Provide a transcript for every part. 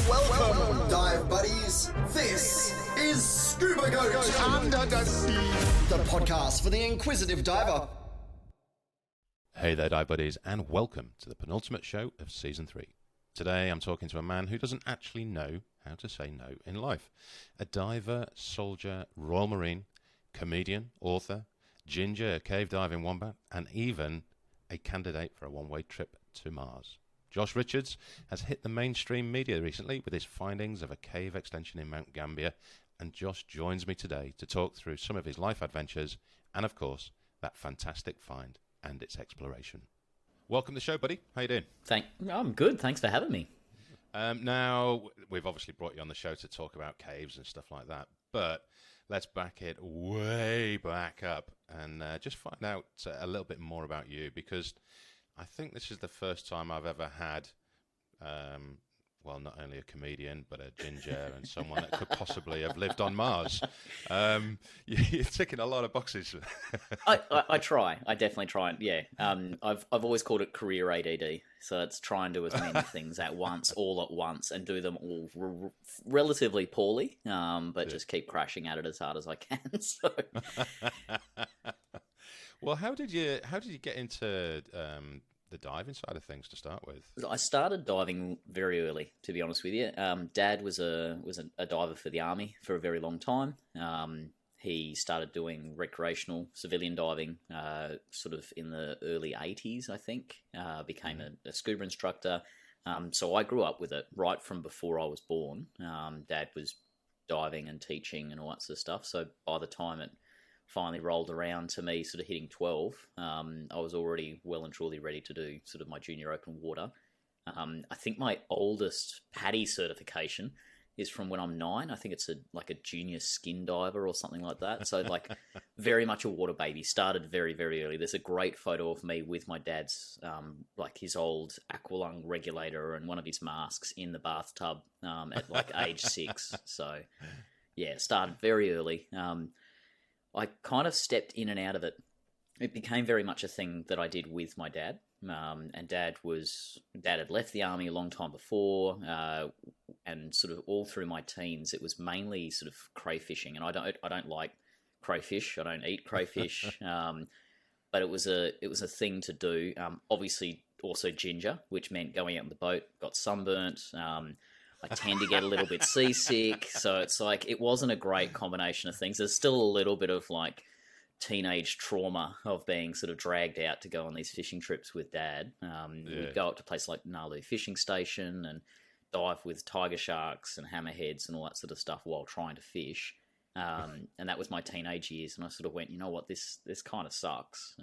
Welcome, dive buddies. This is Scuba Goat Under the Sea, the podcast for the inquisitive diver. Hey there, dive buddies, and welcome to the penultimate show of Season 3. Today I'm talking to a man who doesn't actually know how to say no in life. A diver, soldier, Royal Marine, comedian, author, ginger, cave diving wombat, and even a candidate for a one-way trip to Mars. Josh Richards has hit the mainstream media recently with his findings of a cave extension in Mount Gambia, and Josh joins me today to talk through some of his life adventures and, of course, that fantastic find and its exploration. Welcome to the show, buddy. How you doing? I'm good. Thanks for having me. Now, we've obviously brought you on the show to talk about caves and stuff like that, but let's back it way back up and just find out a little bit more about you, because I think this is the first time I've ever had, not only a comedian, but a ginger and someone that could possibly have lived on Mars. You're ticking a lot of boxes. I try. I definitely try. Yeah. I've always called it career ADD. So it's try and do as many things at once, all at once, and do them all relatively poorly, but just keep crashing at it as hard as I can. So. Well, how did you get into the diving side of things to start with? I started diving very early, to be honest with you. Dad was a diver for the army for a very long time. He started doing recreational civilian diving sort of in the early 80s, I think. Became a scuba instructor. So I grew up with it right from before I was born. Dad was diving and teaching and all that sort of stuff. So by the time it finally rolled around to me sort of hitting 12, I was already well and truly ready to do sort of my junior open water. I think my oldest PADI certification is from when I'm 9. I think it's like a junior skin diver or something like that. So like very much a water baby. Started very, very early. There's a great photo of me with my dad's like his old aqualung regulator and one of his masks in the bathtub at like age 6. So yeah, started very early. I kind of stepped in and out of it. It became very much a thing that I did with my dad. And Dad had left the army a long time before, and sort of all through my teens, it was mainly sort of crayfishing. And I don't like crayfish. I don't eat crayfish. But it was a thing to do. Obviously, also ginger, which meant going out on the boat, got sunburnt. I tend to get a little bit seasick, so it's like it wasn't a great combination of things. There's still a little bit of like teenage trauma of being sort of dragged out to go on these fishing trips with Dad. We'd go up to places like Nalu Fishing Station and dive with tiger sharks and hammerheads and all that sort of stuff while trying to fish. And that was my teenage years, and I sort of went, you know what, this kind of sucks.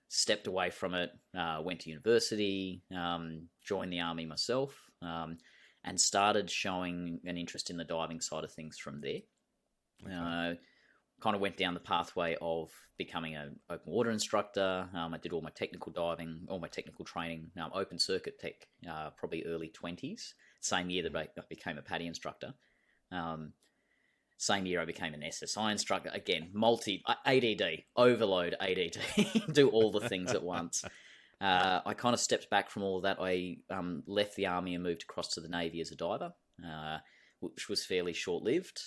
Stepped away from it, went to university, joined the army myself. And started showing an interest in the diving side of things from there. Okay. Kind of went down the pathway of becoming an open water instructor. I did all my technical diving, all my technical training, open circuit tech, probably early 20s. Same year that I became a PADI instructor. Same year I became an SSI instructor. Again, ADD, overload ADD, do all the things at once. I kind of stepped back from all of that. I left the army and moved across to the Navy as a diver, which was fairly short-lived.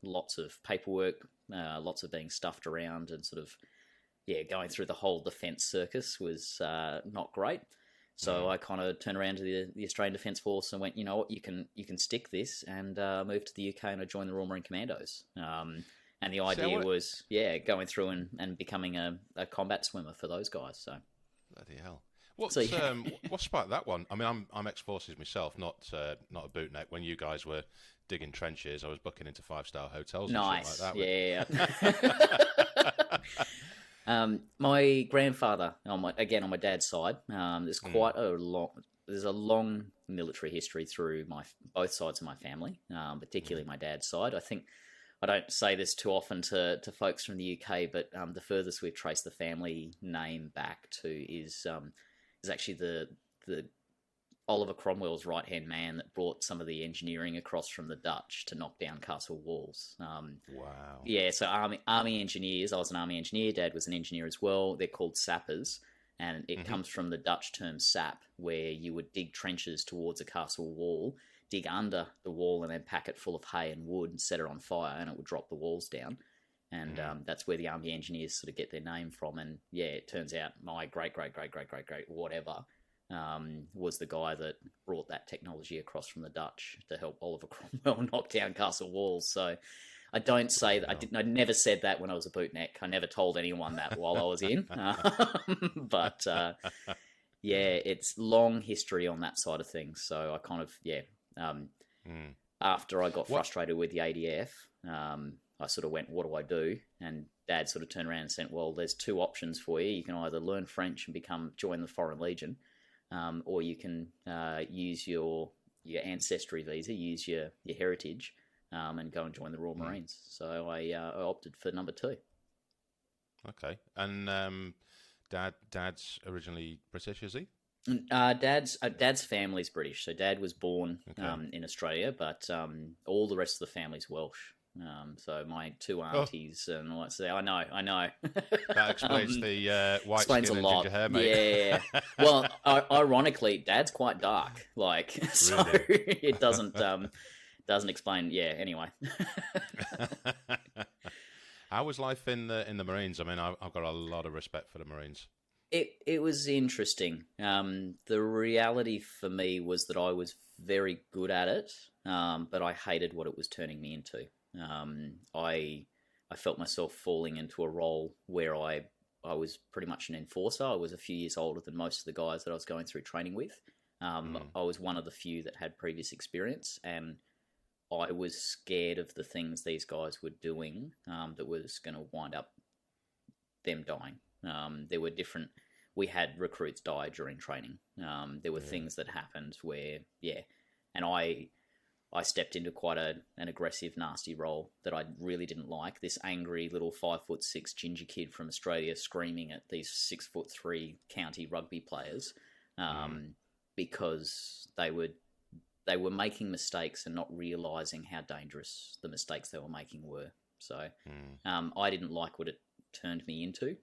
Lots of paperwork, lots of being stuffed around, and sort of, going through the whole defence circus was not great. So I kind of turned around to the Australian Defence Force and went, you know what, you can stick this, and moved to the UK, and I joined the Royal Marine Commandos. And the idea was, going through and becoming a combat swimmer for those guys. So. Bloody hell! What sparked that one? I mean, I'm ex-forces myself, not a bootneck. When you guys were digging trenches, I was booking into 5-star hotels. Nice, and shit like that. Yeah. My grandfather, on my dad's side, there's a long military history through both sides of my family, particularly my dad's side. I think. I don't say this too often to folks from the UK, but the furthest we've traced the family name back to is actually the Oliver Cromwell's right-hand man that brought some of the engineering across from the Dutch to knock down castle walls. Wow. Yeah, so army engineers. I was an army engineer. Dad was an engineer as well. They're called sappers. And it comes from the Dutch term sap, where you would dig trenches towards a castle wall, dig under the wall, and then pack it full of hay and wood and set it on fire, and it would drop the walls down. And that's where the army engineers sort of get their name from. And yeah, it turns out my great whatever was the guy that brought that technology across from the Dutch to help Oliver Cromwell knock down castle walls. So I don't say that. I never said that when I was a bootneck. I never told anyone that while I was in. But yeah, it's long history on that side of things. So I kind of, after I got frustrated with the ADF, I sort of went, what do I do? And Dad sort of turned around and said, well, there's two options for you. You can either learn French and join the Foreign Legion, or you can use your ancestry visa, use your heritage, and go and join the Royal Marines. So I opted for number 2. Okay. And Dad's originally British, is he? Dad's family's British. So Dad was born in Australia, but all the rest of the family's Welsh. So my 2 aunties and all that. So I know. That explains the white skin and ginger hair, mate. Yeah. Well, ironically, Dad's quite dark. So it doesn't explain. Yeah. Anyway. How was life in the Marines? I mean, I've got a lot of respect for the Marines. It was interesting. The reality for me was that I was very good at it, but I hated what it was turning me into. I felt myself falling into a role where I was pretty much an enforcer. I was a few years older than most of the guys that I was going through training with. I was one of the few that had previous experience, and I was scared of the things these guys were doing that was going to wind up them dying. There were different... We had recruits die during training. There were things that happened where, and I stepped into quite an aggressive, nasty role that I really didn't like. This angry little 5'6" ginger kid from Australia screaming at these 6'3" county rugby players because they were making mistakes and not realising how dangerous the mistakes they were making were. So I didn't like what it turned me into.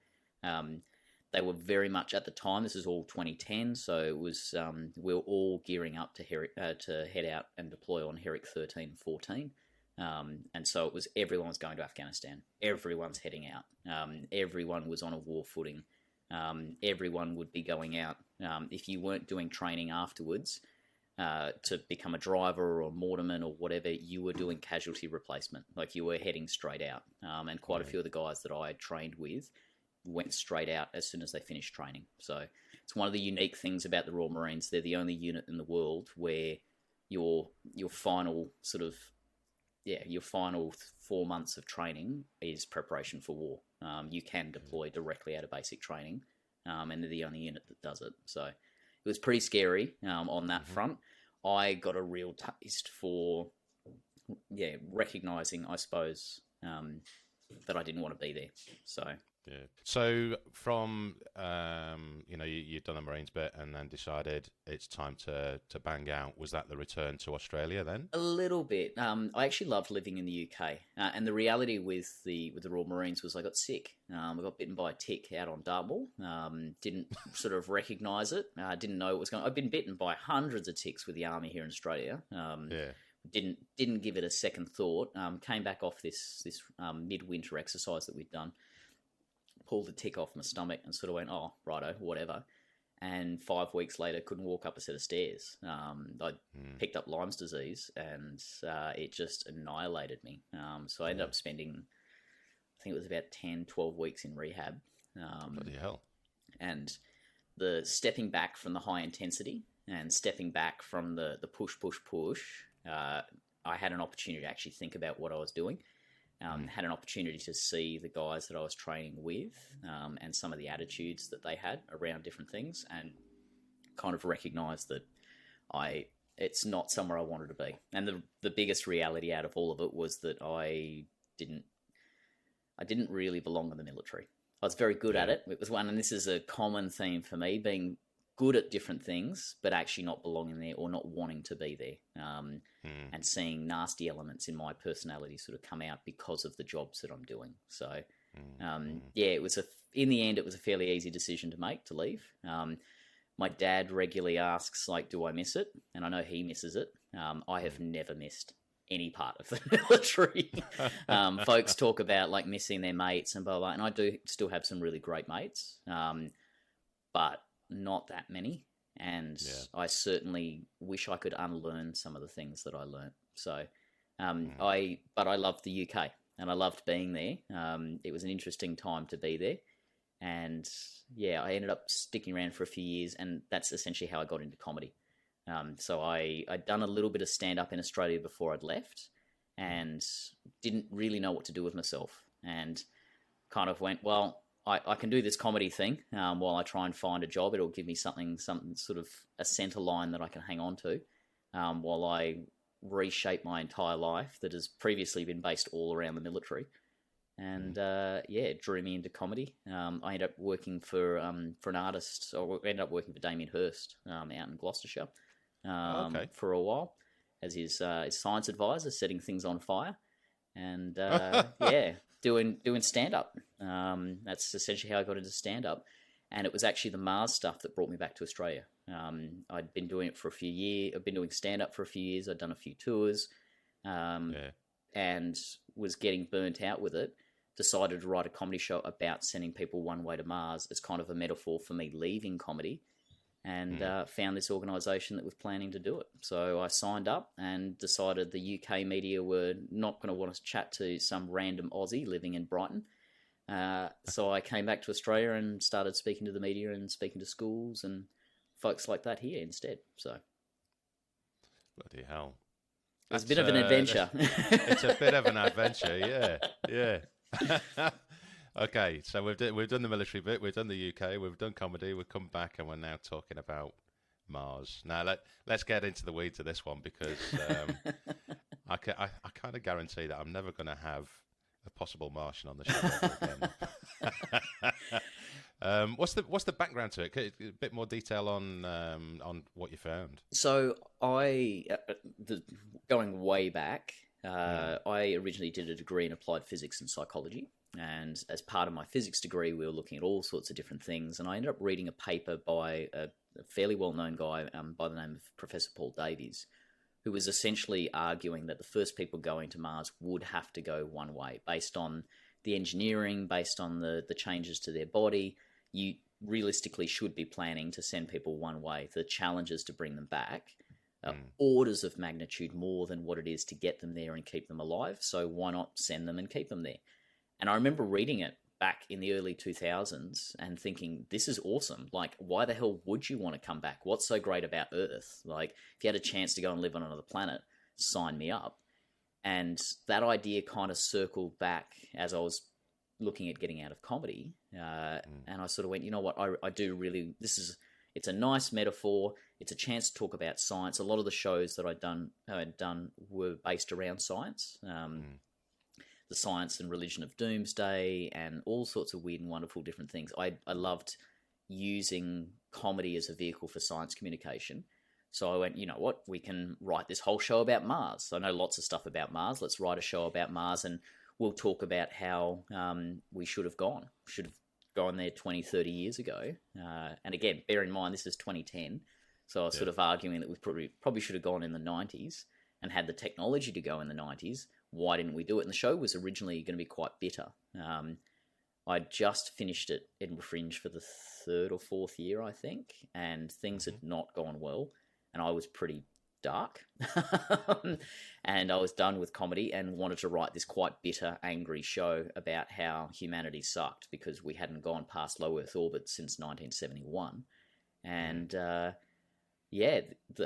They were very much at the time. This is all 2010, so it was we were all gearing up to head out and deploy on Herrick 13 and 14, and so it was everyone was going to Afghanistan. Everyone's heading out. Everyone was on a war footing. Everyone would be going out. If you weren't doing training afterwards to become a driver or a mortarman or whatever, you were doing casualty replacement. Like you were heading straight out. And quite a few of the guys that I had trained with went straight out as soon as they finished training. So it's one of the unique things about the Royal Marines. They're the only unit in the world where your final your final 4 months of training is preparation for war. You can deploy directly out of basic training, and they're the only unit that does it. So it was pretty scary on that front. I got a real taste for recognising, I suppose, that I didn't want to be there. So yeah. So from you'd done the Marines bit and then decided it's time to bang out. Was that the return to Australia then? A little bit. I actually loved living in the UK, and the reality with the Royal Marines was I got sick. I got bitten by a tick out on Dartmoor. Didn't sort of recognise it. Didn't know what was going on. I've been bitten by hundreds of ticks with the army here in Australia. Didn't give it a second thought. Came back off this midwinter exercise that we'd done. Pulled the tick off my stomach and sort of went, oh, righto, whatever. And 5 weeks later, couldn't walk up a set of stairs. I picked up Lyme's disease and it just annihilated me. So I ended up spending, I think it was about 10, 12 weeks in rehab. Bloody hell. And the stepping back from the high intensity and stepping back from the push, I had an opportunity to actually think about what I was doing. Had an opportunity to see the guys that I was training with and some of the attitudes that they had around different things, and kind of recognised that it's not somewhere I wanted to be. And the biggest reality out of all of it was that I didn't really belong in the military. I was very good at it. It was one, and this is a common theme for me, being good at different things, but actually not belonging there or not wanting to be there. And seeing nasty elements in my personality sort of come out because of the jobs that I'm doing. So Yeah, in the end, it was a fairly easy decision to make, to leave. My dad regularly asks, like, do I miss it? And I know he misses it. I have never missed any part of the military. Folks talk about, like, missing their mates and blah, blah, and I do still have some really great mates, but not that many. And I certainly wish I could unlearn some of the things that I learnt. So, but I loved the UK, and I loved being there. It was an interesting time to be there. And yeah, I ended up sticking around for a few years, and that's essentially how I got into comedy. So I'd done a little bit of stand-up in Australia before I'd left, and didn't really know what to do with myself, and kind of went, well, I can do this comedy thing while I try and find a job. It'll give me something sort of a centre line that I can hang on to while I reshape my entire life that has previously been based all around the military. And it drew me into comedy. I ended up working for an artist, or ended up working for Damien Hirst out in Gloucestershire for a while as his science advisor, setting things on fire, and doing stand up. That's essentially how I got into stand up, and it was actually the Mars stuff that brought me back to Australia. I'd been doing it for a few years. I've been doing stand up for a few years. I'd done a few tours, and was getting burnt out with it. Decided to write a comedy show about sending people one way to Mars as kind of a metaphor for me leaving comedy, and found this organisation that was planning to do it. So I signed up and decided the UK media were not going to want to chat to some random Aussie living in Brighton. So I came back to Australia and started speaking to the media and speaking to schools and folks like that here instead. So, bloody hell. It's a bit of an adventure. It's a bit of an adventure, yeah. Okay, so we've done the military bit, we've done the UK, we've done comedy, we've come back, and we're now talking about Mars. Now let's get into the weeds of this one, because I kind of guarantee that I'm never going to have a possible Martian on the show ever again. What's the background to it? A bit more detail on what you found. So going way back, I originally did a degree in applied physics and psychology, and as part of my physics degree, we were looking at all sorts of different things, and I ended up reading a paper by a fairly well-known guy by the name of Professor Paul Davies, who was essentially arguing that the first people going to Mars would have to go one way, based on the engineering, based on the changes to their body. You realistically should be planning to send people one way. The challenges to bring them back orders of magnitude more than what it is to get them there and keep them alive. So why not send them and keep them there? And I remember reading it back in the early 2000s and thinking, this is awesome. Like, why the hell would you want to come back? What's so great about Earth? Like, if you had a chance to go and live on another planet, sign me up. And that idea kind of circled back as I was looking at getting out of comedy. And I sort of went, you know what, I do really, it's a nice metaphor. It's a chance to talk about science. A lot of the shows that I'd done were based around science. The science and religion of doomsday and all sorts of weird and wonderful different things. I loved using comedy as a vehicle for science communication. So I went, you know what, we can write this whole show about Mars. I know lots of stuff about Mars. Let's write a show about Mars, and we'll talk about how we should have gone there 20, 30 years ago. And again, bear in mind, this is 2010. So I was sort of arguing that we probably should have gone in the 90s and had the technology to go in the 90s. Why didn't we do it? And the show was originally going to be quite bitter. I just finished it in Fringe for the third or fourth year, I think, and things had not gone well, and I was pretty dark. And I was done with comedy and wanted to write this quite bitter, angry show about how humanity sucked because we hadn't gone past low Earth orbit since 1971. And the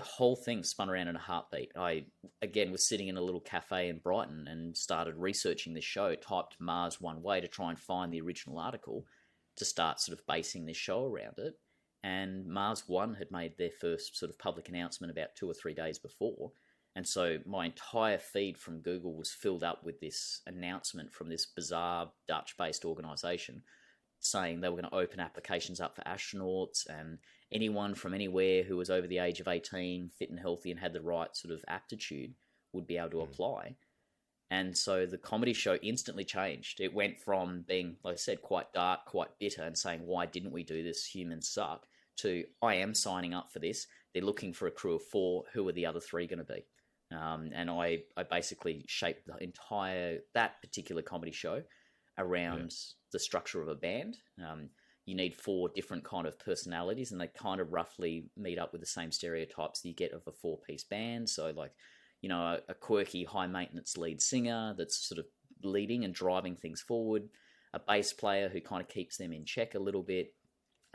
whole thing spun around in a heartbeat. I, again, was sitting in a little cafe in Brighton and started researching this show, typed Mars one way to try and find the original article to start sort of basing this show around it. And Mars One had made their first sort of public announcement about 2 or 3 days before. And so my entire feed from Google was filled up with this announcement from this bizarre Dutch-based organisation saying they were going to open applications up for astronauts, and anyone from anywhere who was over the age of 18, fit and healthy and had the right sort of aptitude would be able to apply. And so the comedy show instantly changed. It went from being, like I said, quite dark, quite bitter, and saying, why didn't we do this? Humans suck, to I am signing up for this. They're looking for a crew of 4. Who are the other 3 going to be? And I basically shaped that particular comedy show around the structure of a band. You need 4 different kind of personalities, and they kind of roughly meet up with the same stereotypes that you get of a 4-piece band. So like, a quirky, high-maintenance lead singer that's sort of leading and driving things forward, a bass player who kind of keeps them in check a little bit,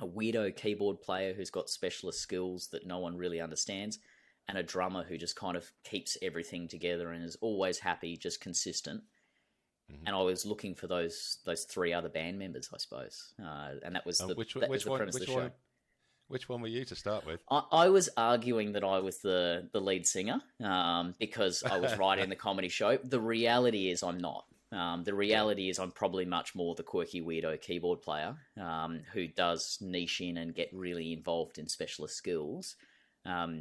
a weirdo keyboard player who's got specialist skills that no one really understands, and a drummer who just kind of keeps everything together and is always happy, just consistent. Mm-hmm. And I was looking for those 3 other band members, I suppose. And that was the premise of the show. Which one were you to start with? I was arguing that I was the lead singer because I was writing the comedy show. The reality is I'm not. The reality is I'm probably much more the quirky weirdo keyboard player who does niche in and get really involved in specialist skills. But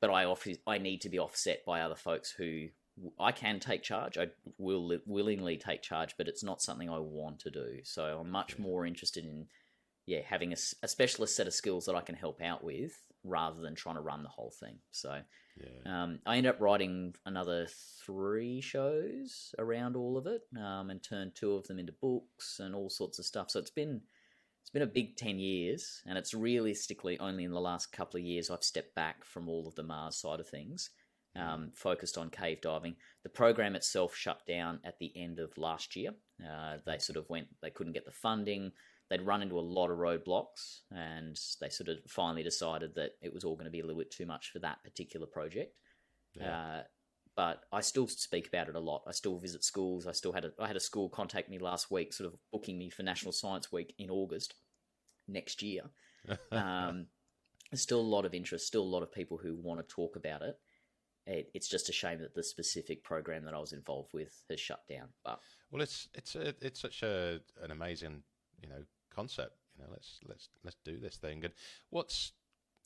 I need to be offset by other folks who I can take charge. I will willingly take charge, but it's not something I want to do. So I'm much more interested in having a specialist set of skills that I can help out with rather than trying to run the whole thing. So I ended up writing another 3 shows around all of it and turned 2 of them into books and all sorts of stuff. So it's been a big 10 years, and it's realistically only in the last couple of years I've stepped back from all of the Mars side of things, focused on cave diving. The program itself shut down at the end of last year. They couldn't get the funding. They'd run into a lot of roadblocks, and they sort of finally decided that it was all going to be a little bit too much for that particular project. But I still speak about it a lot. I still visit schools. I had a school contact me last week, sort of booking me for National Science Week in August next year. There's still a lot of interest, still a lot of people who want to talk about it. It's just a shame that the specific program that I was involved with has shut down. But it's such an amazing concept. Let's do this thing. And what's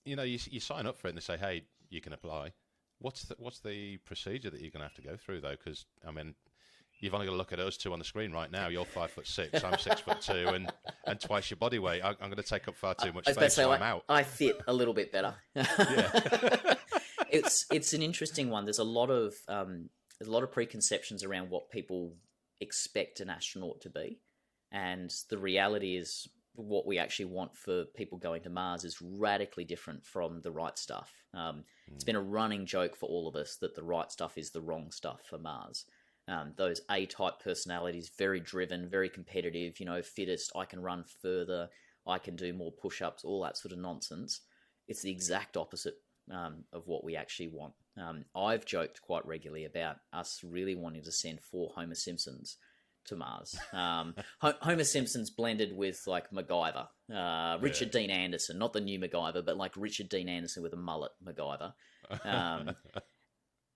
you sign up for it and they say, hey, you can apply. What's the procedure that you're going to have to go through, though? Because I mean, you've only got to look at us 2 on the screen right now. You're 5'6", I'm 6'2", and twice your body weight. I'm going to take up far too much space, so I'm out. I fit a little bit better. It's an interesting one. There's a lot of preconceptions around what people expect an astronaut to be, and the reality is what we actually want for people going to Mars is radically different from the right stuff. It's been a running joke for all of us that the right stuff is the wrong stuff for Mars. Those A-type personalities, very driven, very competitive, fittest, I can run further, I can do more push-ups, all that sort of nonsense. It's the exact opposite of what we actually want. I've joked quite regularly about us really wanting to send 4 Homer Simpsons to Mars. Homer Simpson's blended with like MacGyver, Richard Dean Anderson, not the new MacGyver, but like Richard Dean Anderson with a mullet MacGyver.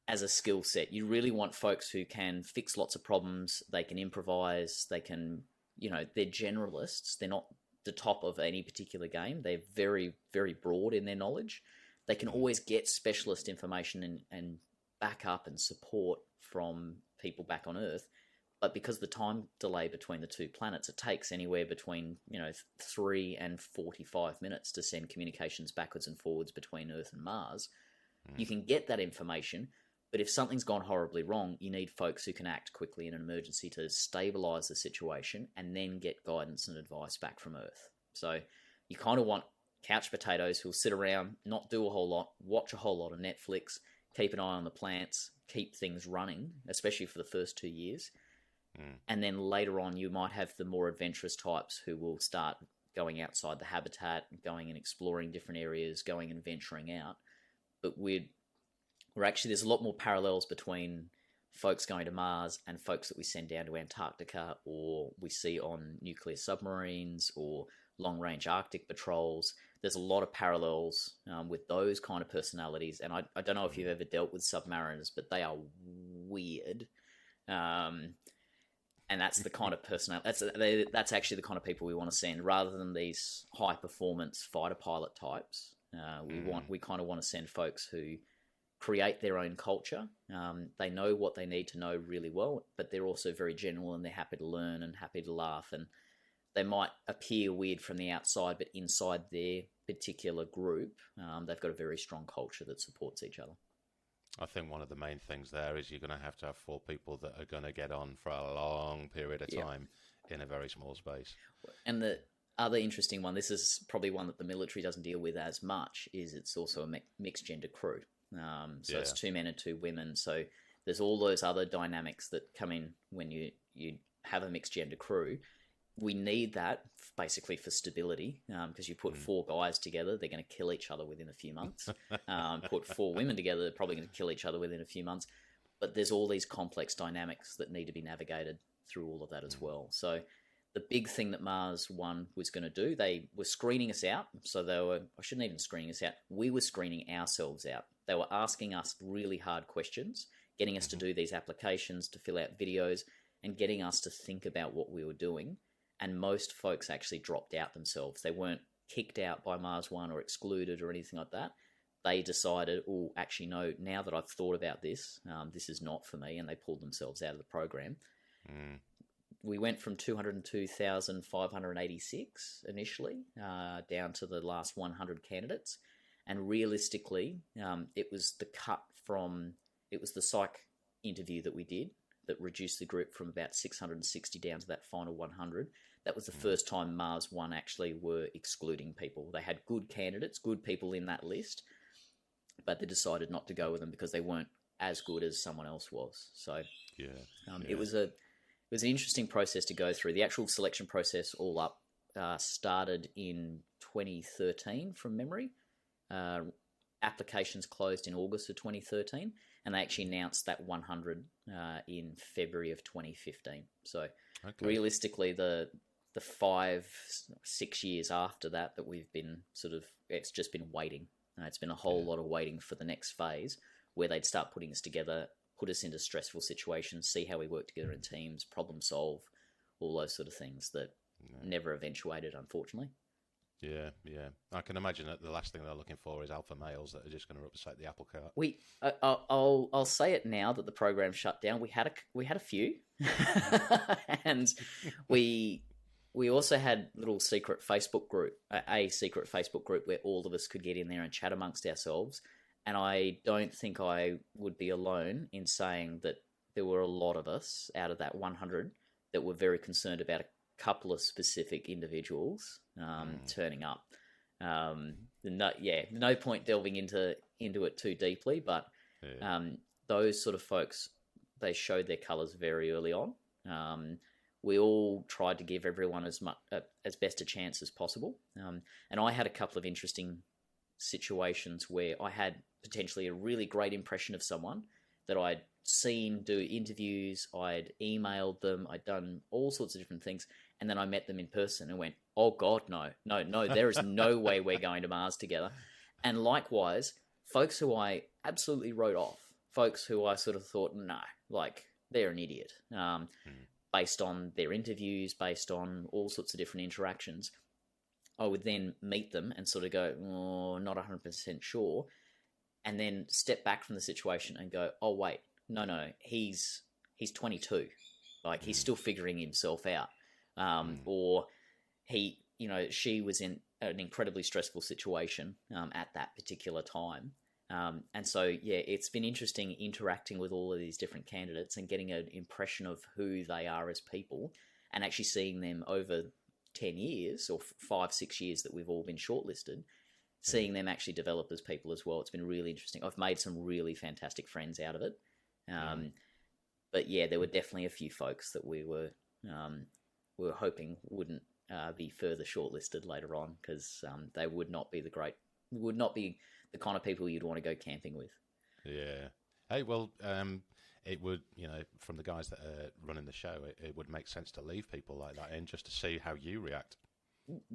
As a skill set, you really want folks who can fix lots of problems. They can improvise. They can, they're generalists. They're not the top of any particular game. They're very, very broad in their knowledge. They can always get specialist information and backup and support from people back on Earth. But because the time delay between the 2 planets, it takes anywhere between 3 and 45 minutes to send communications backwards and forwards between Earth and Mars. You can get that information, but if something's gone horribly wrong, you need folks who can act quickly in an emergency to stabilize the situation and then get guidance and advice back from Earth. So you kind of want couch potatoes who'll sit around, not do a whole lot, watch a whole lot of Netflix, keep an eye on the plants, keep things running, especially for the first 2 years. And then later on, you might have the more adventurous types who will start going outside the habitat, going and exploring different areas, going and venturing out. But we're actually, there's a lot more parallels between folks going to Mars and folks that we send down to Antarctica or we see on nuclear submarines or long-range Arctic patrols. There's a lot of parallels with those kind of personalities. And I don't know if you've ever dealt with submariners, but they are weird. And that's the kind of personality. That's actually the kind of people we want to send, rather than these high performance fighter pilot types. We kind of want to send folks who create their own culture. They know what they need to know really well, but they're also very general and they're happy to learn and happy to laugh. And they might appear weird from the outside, but inside their particular group, they've got a very strong culture that supports each other. I think one of the main things there is you're going to have 4 people that are going to get on for a long period of time in a very small space. And the other interesting one, this is probably one that the military doesn't deal with as much, is it's also a mixed gender crew. It's 2 men and 2 women. So there's all those other dynamics that come in when you have a mixed gender crew. We need that basically for stability, because you put 4 guys together, they're going to kill each other within a few months. Put 4 women together, they're probably going to kill each other within a few months. But there's all these complex dynamics that need to be navigated through all of that as well. So the big thing that Mars One was going to do, they were screening us out. So I shouldn't even screening us out. We were screening ourselves out. They were asking us really hard questions, getting us to do these applications, to fill out videos, and getting us to think about what we were doing. And most folks actually dropped out themselves. They weren't kicked out by Mars One or excluded or anything like that. They decided, oh, actually, no, now that I've thought about this, this is not for me, and they pulled themselves out of the program. We went from 202,586 initially down to the last 100 candidates. And realistically, it was the psych interview that we did that reduced the group from about 660 down to that final 100. That was the first time Mars One actually were excluding people. They had good candidates, good people in that list, but they decided not to go with them because they weren't as good as someone else was. So it was an interesting process to go through. The actual selection process all up started in 2013 from memory. Applications closed in August of 2013, and they actually announced that 100 in February of 2015. So realistically, the 5-6 years after that we've been it's just been waiting. It's been a whole lot of waiting for the next phase where they'd start putting us together, put us into stressful situations, see how we work together in teams, problem solve, all those sort of things that never eventuated, unfortunately. Yeah. I can imagine that the last thing they're looking for is alpha males that are just going to upset the apple cart. I'll say it now that the program shut down. We had a few, and we also had little secret Facebook group, a secret Facebook group where all of us could get in there and chat amongst ourselves. And I don't think I would be alone in saying that there were a lot of us out of that 100 that were very concerned about a couple of specific individuals turning up. No point delving into it too deeply, but those sort of folks, they showed their colours very early on. We all tried to give everyone as best a chance as possible. And I had a couple of interesting situations where I had potentially a really great impression of someone that I'd seen do interviews, I'd emailed them, I'd done all sorts of different things, and then I met them in person and went, oh God, no, there is no way we're going to Mars together. And likewise, folks who I absolutely wrote off, folks who I sort of thought, no, like, they're an idiot, based on their interviews, based on all sorts of different interactions. I would then meet them and sort of go, oh, not 100% sure, and then step back from the situation and go, oh, wait, no, he's 22. Like, he's still figuring himself out. Or she was in an incredibly stressful situation at that particular time. And so, it's been interesting interacting with all of these different candidates and getting an impression of who they are as people, and actually seeing them over 10 years or 5-6 years that we've all been shortlisted, seeing them actually develop as people as well. It's been really interesting. I've made some really fantastic friends out of it. But there were definitely a few folks that we were hoping wouldn't be further shortlisted later on, because they would not be the kind of people you'd want to go camping with. Yeah. Hey, well, it would, from the guys that are running the show, it would make sense to leave people like that in just to see how you react.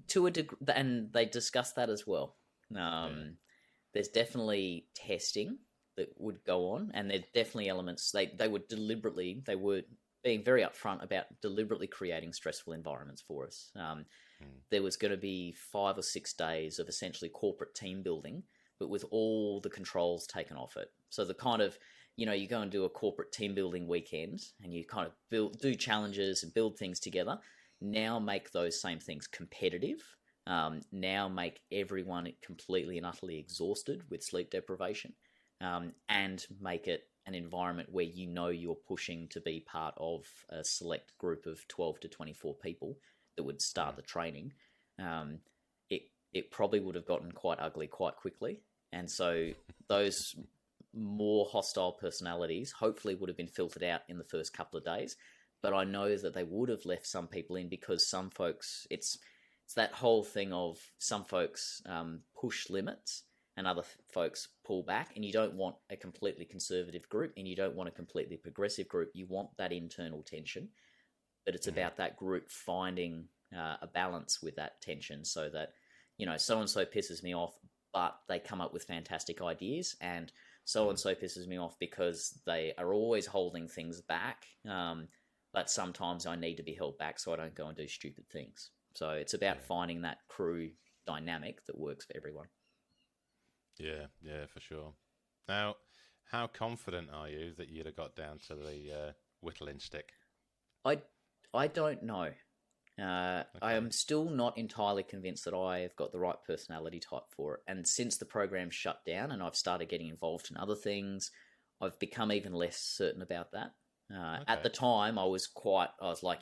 To a degree, and they discussed that as well. There's definitely testing that would go on, and there's definitely elements they were being very upfront about deliberately creating stressful environments for us. There was going to be 5 or 6 days of essentially corporate team building but with all the controls taken off it. So the kind of, you go and do a corporate team building weekend and you kind of do challenges and build things together. Now make those same things competitive. Now make everyone completely and utterly exhausted with sleep deprivation, and make it an environment where you're pushing to be part of a select group of 12 to 24 people that would start the training. It probably would have gotten quite ugly quite quickly. And so those more hostile personalities hopefully would have been filtered out in the first couple of days. But I know that they would have left some people in because some folks, it's that whole thing of some folks push limits and other folks pull back, and you don't want a completely conservative group and you don't want a completely progressive group. You want that internal tension, but it's about that group finding a balance with that tension so that, so-and-so pisses me off, but they come up with fantastic ideas, and so-and-so pisses me off because they are always holding things back, but sometimes I need to be held back so I don't go and do stupid things. So it's about finding that crew dynamic that works for everyone. Yeah, for sure. Now, how confident are you that you'd have got down to the whittling stick? I don't know. I am still not entirely convinced that I have got the right personality type for it. And since the program shut down and I've started getting involved in other things, I've become even less certain about that. At the time, I was like,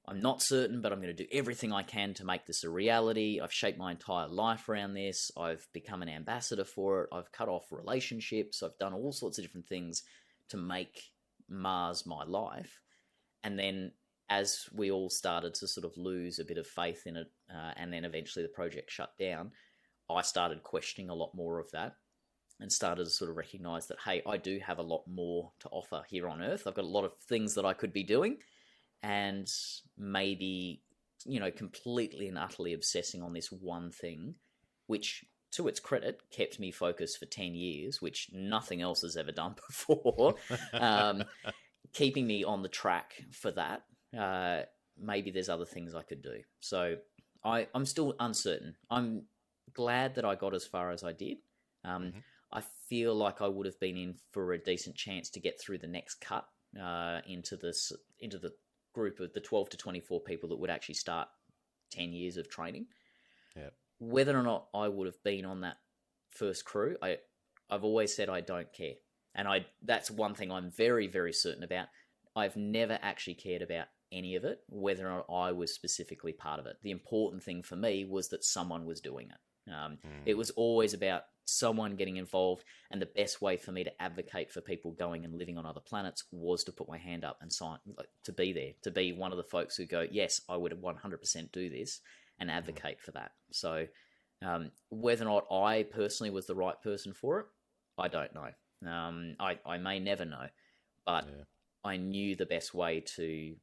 I'm not certain, but I'm going to do everything I can to make this a reality. I've shaped my entire life around this. I've become an ambassador for it. I've cut off relationships. I've done all sorts of different things to make Mars my life. And then as we all started to sort of lose a bit of faith in it, and then eventually the project shut down, I started questioning a lot more of that and started to sort of recognize that, hey, I do have a lot more to offer here on Earth. I've got a lot of things that I could be doing, and maybe, completely and utterly obsessing on this one thing, which, to its credit, kept me focused for 10 years, which nothing else has ever done before, keeping me on the track for that. Maybe there's other things I could do. So I'm still uncertain. I'm glad that I got as far as I did. I feel like I would have been in for a decent chance to get through the next cut into the group of the 12 to 24 people that would actually start 10 years of training. Yeah. Whether or not I would have been on that first crew, I've always said I don't care. And that's one thing I'm very, very certain about. I've never actually cared about any of it, whether or not I was specifically part of it. The important thing for me was that someone was doing it. It was always about someone getting involved, and the best way for me to advocate for people going and living on other planets was to put my hand up and sign, to be there, to be one of the folks who go, yes, I would 100% do this, and advocate for that. So whether or not I personally was the right person for it, I don't know. I may never know, but I knew the best way to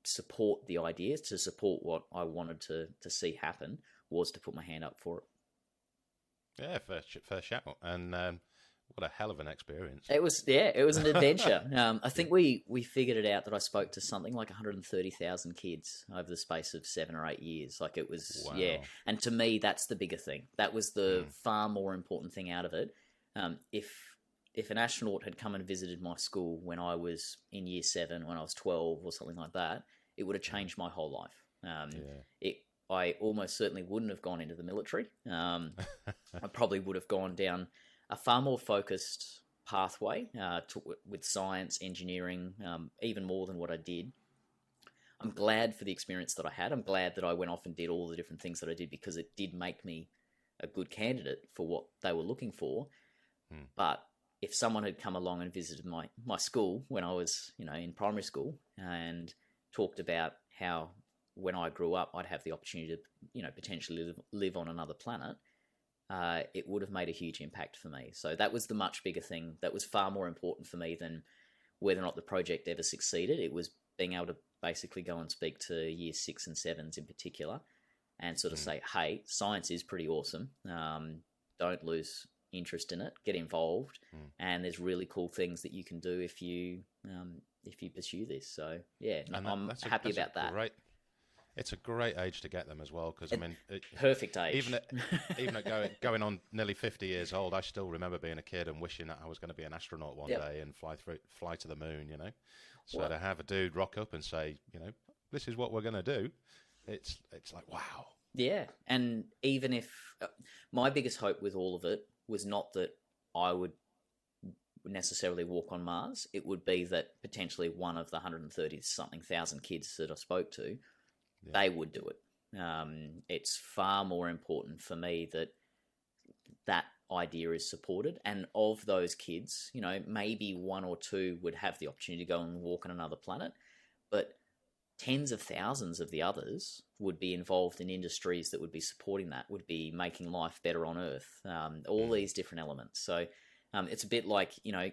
support the ideas, to support what I wanted to see happen, was to put my hand up for it. Yeah, fair shout. And what a hell of an experience. It was an adventure. I think we figured it out that I spoke to something like 130,000 kids over the space of 7 or 8 years. Like, it was, And to me, that's the bigger thing. That was the far more important thing out of it. If an astronaut had come and visited my school when I was in year 7, when I was 12 or something like that, it would have changed my whole life. I almost certainly wouldn't have gone into the military. I probably would have gone down a far more focused pathway with science, engineering, even more than what I did. I'm glad for the experience that I had. I'm glad that I went off and did all the different things that I did, because it did make me a good candidate for what they were looking for. But if someone had come along and visited my school when I was, in primary school, and talked about how when I grew up I'd have the opportunity to, potentially live on another planet, it would have made a huge impact for me. So that was the much bigger thing. That was far more important for me than whether or not the project ever succeeded. It was being able to basically go and speak to year 6 and 7s in particular, and sort of say, hey, science is pretty awesome. Don't lose interest in it. Get involved, and there's really cool things that you can do if you pursue this. So I'm happy about that. It's a great age to get them as well, because I mean, perfect age. Even at going on nearly 50 years old, I still remember being a kid and wishing that I was going to be an astronaut one day and fly to the moon. You know, so to have a dude rock up and say, you know, this is what we're going to do, it's like, wow. Yeah, and even if my biggest hope with all of it was not that I would necessarily walk on Mars, it would be that potentially one of the 130-something thousand kids that I spoke to, they would do it. It's far more important for me that idea is supported, and of those kids, you know, maybe one or two would have the opportunity to go and walk on another planet, but tens of thousands of the others would be involved in industries that would be supporting that, would be making life better on Earth, all these different elements. So it's a bit like, you know,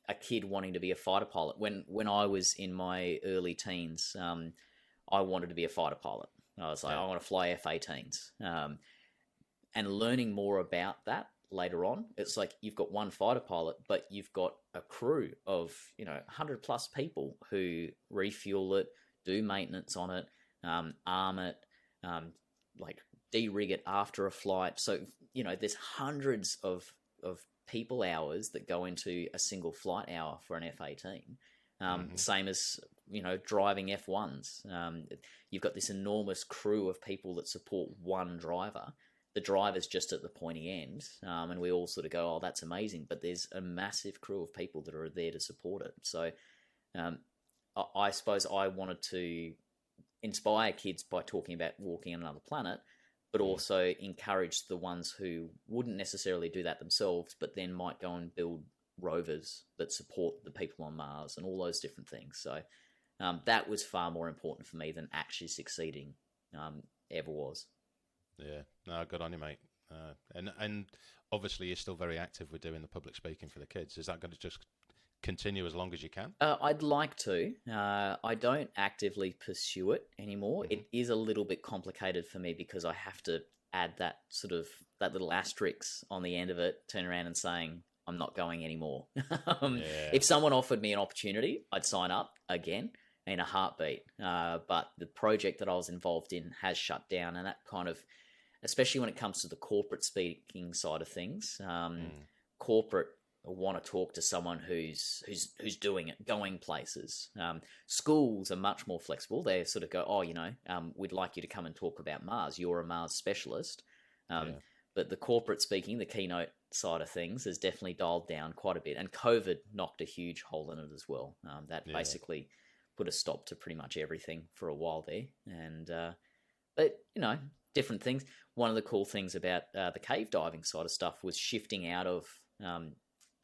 a kid wanting to be a fighter pilot. When I was in my early teens, I wanted to be a fighter pilot. I was like, I want to fly F-18s. And learning more about that later on, it's like you've got one fighter pilot, but you've got a crew of, you know, 100 plus people who refuel it, do maintenance on it, arm it, like de-rig it after a flight. So, you know, there's hundreds of people hours that go into a single flight hour for an F-18. Same as, you know, driving F1s. You've got this enormous crew of people that support one driver. The driver's just at the pointy end, and we all sort of go, oh, that's amazing. But there's a massive crew of people that are there to support it. So I suppose I wanted to inspire kids by talking about walking on another planet, but also encourage the ones who wouldn't necessarily do that themselves, but then might go and build rovers that support the people on Mars and all those different things. So that was far more important for me than actually succeeding ever was. Yeah, no, good on you, mate. And obviously you're still very active with doing the public speaking for the kids. Is that going to just continue as long as you can? I'd like to. I don't actively pursue it anymore. It is a little bit complicated for me because I have to add that little asterisk on the end of it, turn around and saying, I'm not going anymore. If someone offered me an opportunity, I'd sign up again in a heartbeat. But the project that I was involved in has shut down, and that kind of, especially when it comes to the corporate speaking side of things, corporate want to talk to someone who's doing it, going places. Schools are much more flexible. They sort of go, oh, you know, we'd like you to come and talk about Mars. You're a Mars specialist. But the corporate speaking, the keynote side of things has definitely dialed down quite a bit. And COVID knocked a huge hole in it as well. That basically put a stop to pretty much everything for a while there. And but, you know, different things. One of the cool things about the cave diving side of stuff was shifting out of,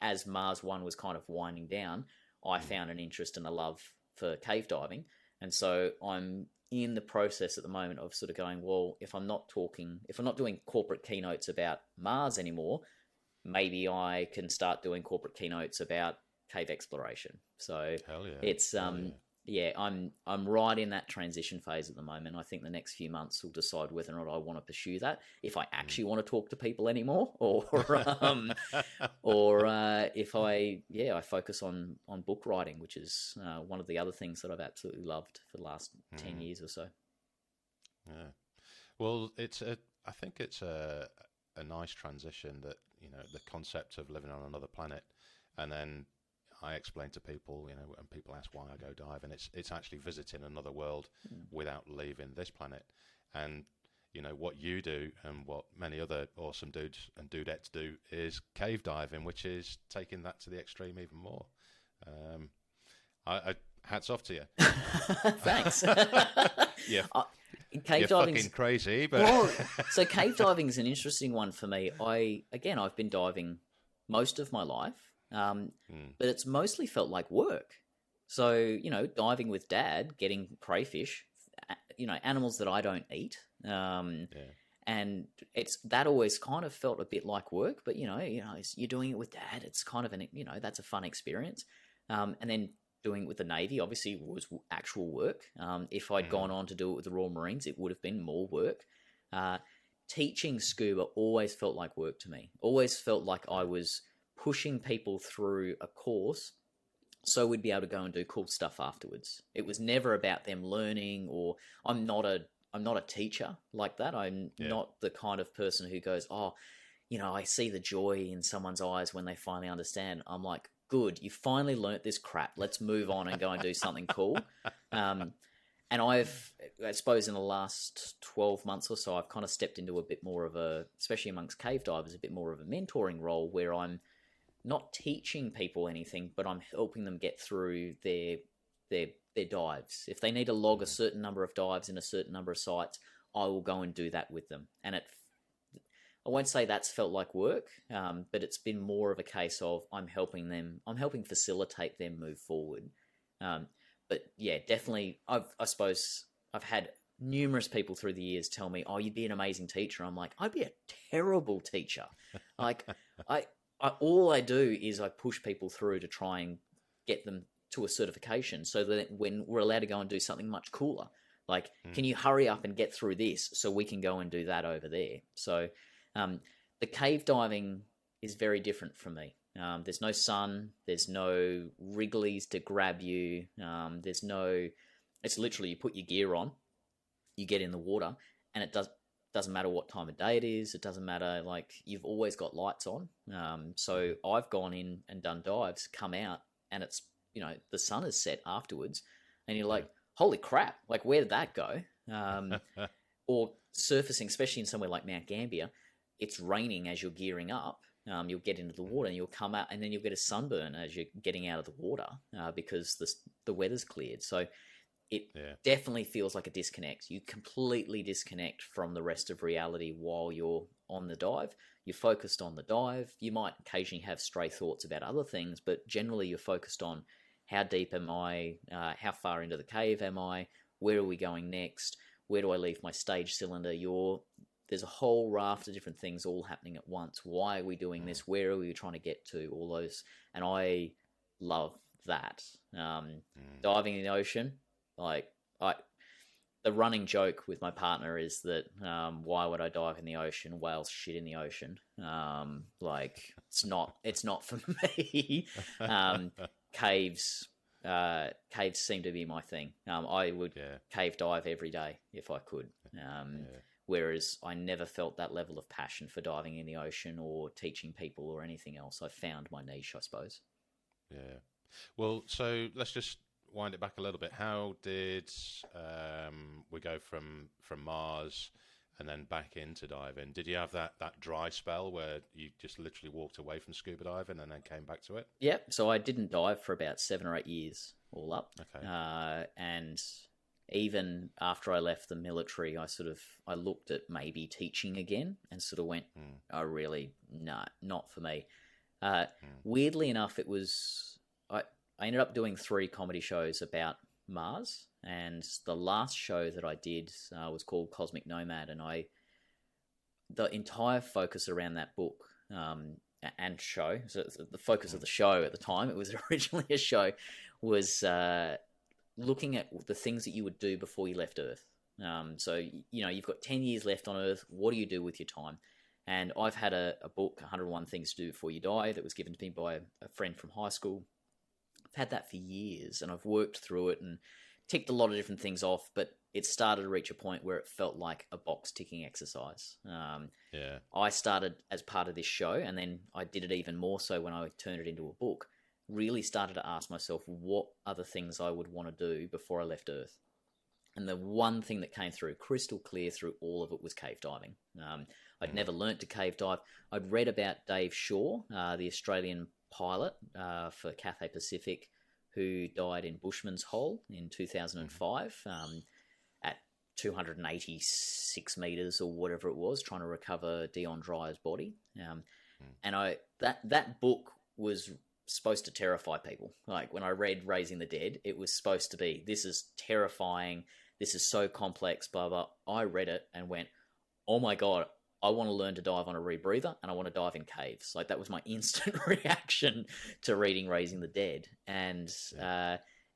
as Mars One was kind of winding down, I found an interest and a love for cave diving. And so I'm in the process at the moment of sort of going, well, if I'm not doing corporate keynotes about Mars anymore, maybe I can start doing corporate keynotes about cave exploration. So it's I'm right in that transition phase at the moment. I think the next few months will decide whether or not I want to pursue that, if I actually want to talk to people anymore, or if I focus on book writing, which is one of the other things that I've absolutely loved for the last 10 years or so. Yeah, well, I think it's a nice transition, that, you know, the concept of living on another planet, and then I explain to people, you know, and people ask why I go diving, it's actually visiting another world without leaving this planet. And, you know, what you do and what many other awesome dudes and dudettes do is cave diving, which is taking that to the extreme even more. I hats off to you. Thanks. Yeah. Cave You're diving's fucking crazy, but well, so cave diving is an interesting one for me. I've been diving most of my life. But it's mostly felt like work. So, you know, diving with Dad, getting crayfish, you know, animals that I don't eat. And it's that always kind of felt a bit like work, but you know, you're doing it with Dad. It's kind of that's a fun experience. And then doing it with the Navy obviously was actual work. If I'd gone on to do it with the Royal Marines, it would have been more work. Teaching scuba always felt like work to me. Always felt like I was pushing people through a course so we'd be able to go and do cool stuff afterwards. It was never about them learning, or I'm not a I'm not a teacher like that. I'm not the kind of person who goes, oh, I see the joy in someone's eyes when they finally understand. I'm like, good, you finally learnt this crap. Let's move on and go and do something cool. And I suppose in the last 12 months or so, I've kind of stepped into a bit more of especially amongst cave divers, a bit more of a mentoring role where I'm not teaching people anything, but I'm helping them get through their dives. If they need to log a certain number of dives in a certain number of sites, I will go and do that with them. And I won't say that's felt like work, but it's been more of a case of I'm helping facilitate them move forward. But yeah, definitely, I suppose I've had numerous people through the years tell me, oh, you'd be an amazing teacher. I'm like, I'd be a terrible teacher. Like, all I do is I push people through to try and get them to a certification so that when we're allowed to go and do something much cooler, like, can you hurry up and get through this so we can go and do that over there? So the cave diving is very different from me. There's no sun, there's no wrigglies to grab you, it's literally you put your gear on, you get in the water, and it doesn't matter what time of day it is, it doesn't matter, like, you've always got lights on. So I've gone in and done dives, come out, and it's, the sun is set afterwards, and you're like, holy crap, like, where did that go? Or surfacing, especially in somewhere like Mount Gambia, it's raining as you're gearing up. You'll get into the water and you'll come out, and then you'll get a sunburn as you're getting out of the water because the weather's cleared. So it definitely feels like a disconnect. You completely disconnect from the rest of reality while you're on the dive. You're focused on the dive. You might occasionally have stray thoughts about other things, but generally you're focused on how deep am I, how far into the cave am I, where are we going next, where do I leave my stage cylinder? There's a whole raft of different things all happening at once. Why are we doing this? Where are we trying to get to? All those. And I love that. Diving in the ocean, the running joke with my partner is that why would I dive in the ocean? Whales shit in the ocean. It's not for me. Caves seem to be my thing. I would cave dive every day if I could. Whereas I never felt that level of passion for diving in the ocean or teaching people or anything else. I found my niche, I suppose. Yeah. Well, so let's just wind it back a little bit. How did we go from Mars and then back into diving? Did you have that dry spell where you just literally walked away from scuba diving and then came back to it? Yeah. So I didn't dive for about 7 or 8 years all up. Okay. And even after I left the military, I looked at maybe teaching again and sort of went, oh, really? No, not for me. Weirdly enough, I ended up doing 3 comedy shows about Mars, and the last show that I did was called Cosmic Nomad, and the entire focus around that book and show, so the focus of the show at the time, it was originally a show, was looking at the things that you would do before you left Earth. So, you've got 10 years left on Earth. What do you do with your time? And I've had a book, 101 Things to Do Before You Die, that was given to me by a friend from high school. I've had that for years, and I've worked through it and ticked a lot of different things off, but it started to reach a point where it felt like a box-ticking exercise. I started as part of this show, and then I did it even more so when I turned it into a book. Really started to ask myself what other things I would want to do before I left Earth. And the one thing that came through crystal clear through all of it was cave diving. I'd never learnt to cave dive. I'd read about Dave Shaw, the Australian pilot for Cathay Pacific, who died in Bushman's Hole in 2005 at 286 metres or whatever it was, trying to recover Dion Dryer's body. And that book was supposed to terrify people. Like, when I read Raising the Dead, it was supposed to be, this is terrifying, this is so complex, blah, blah. I read it and went, oh my God, I want to learn to dive on a rebreather, and I want to dive in caves. Like, that was my instant reaction to reading Raising the Dead. And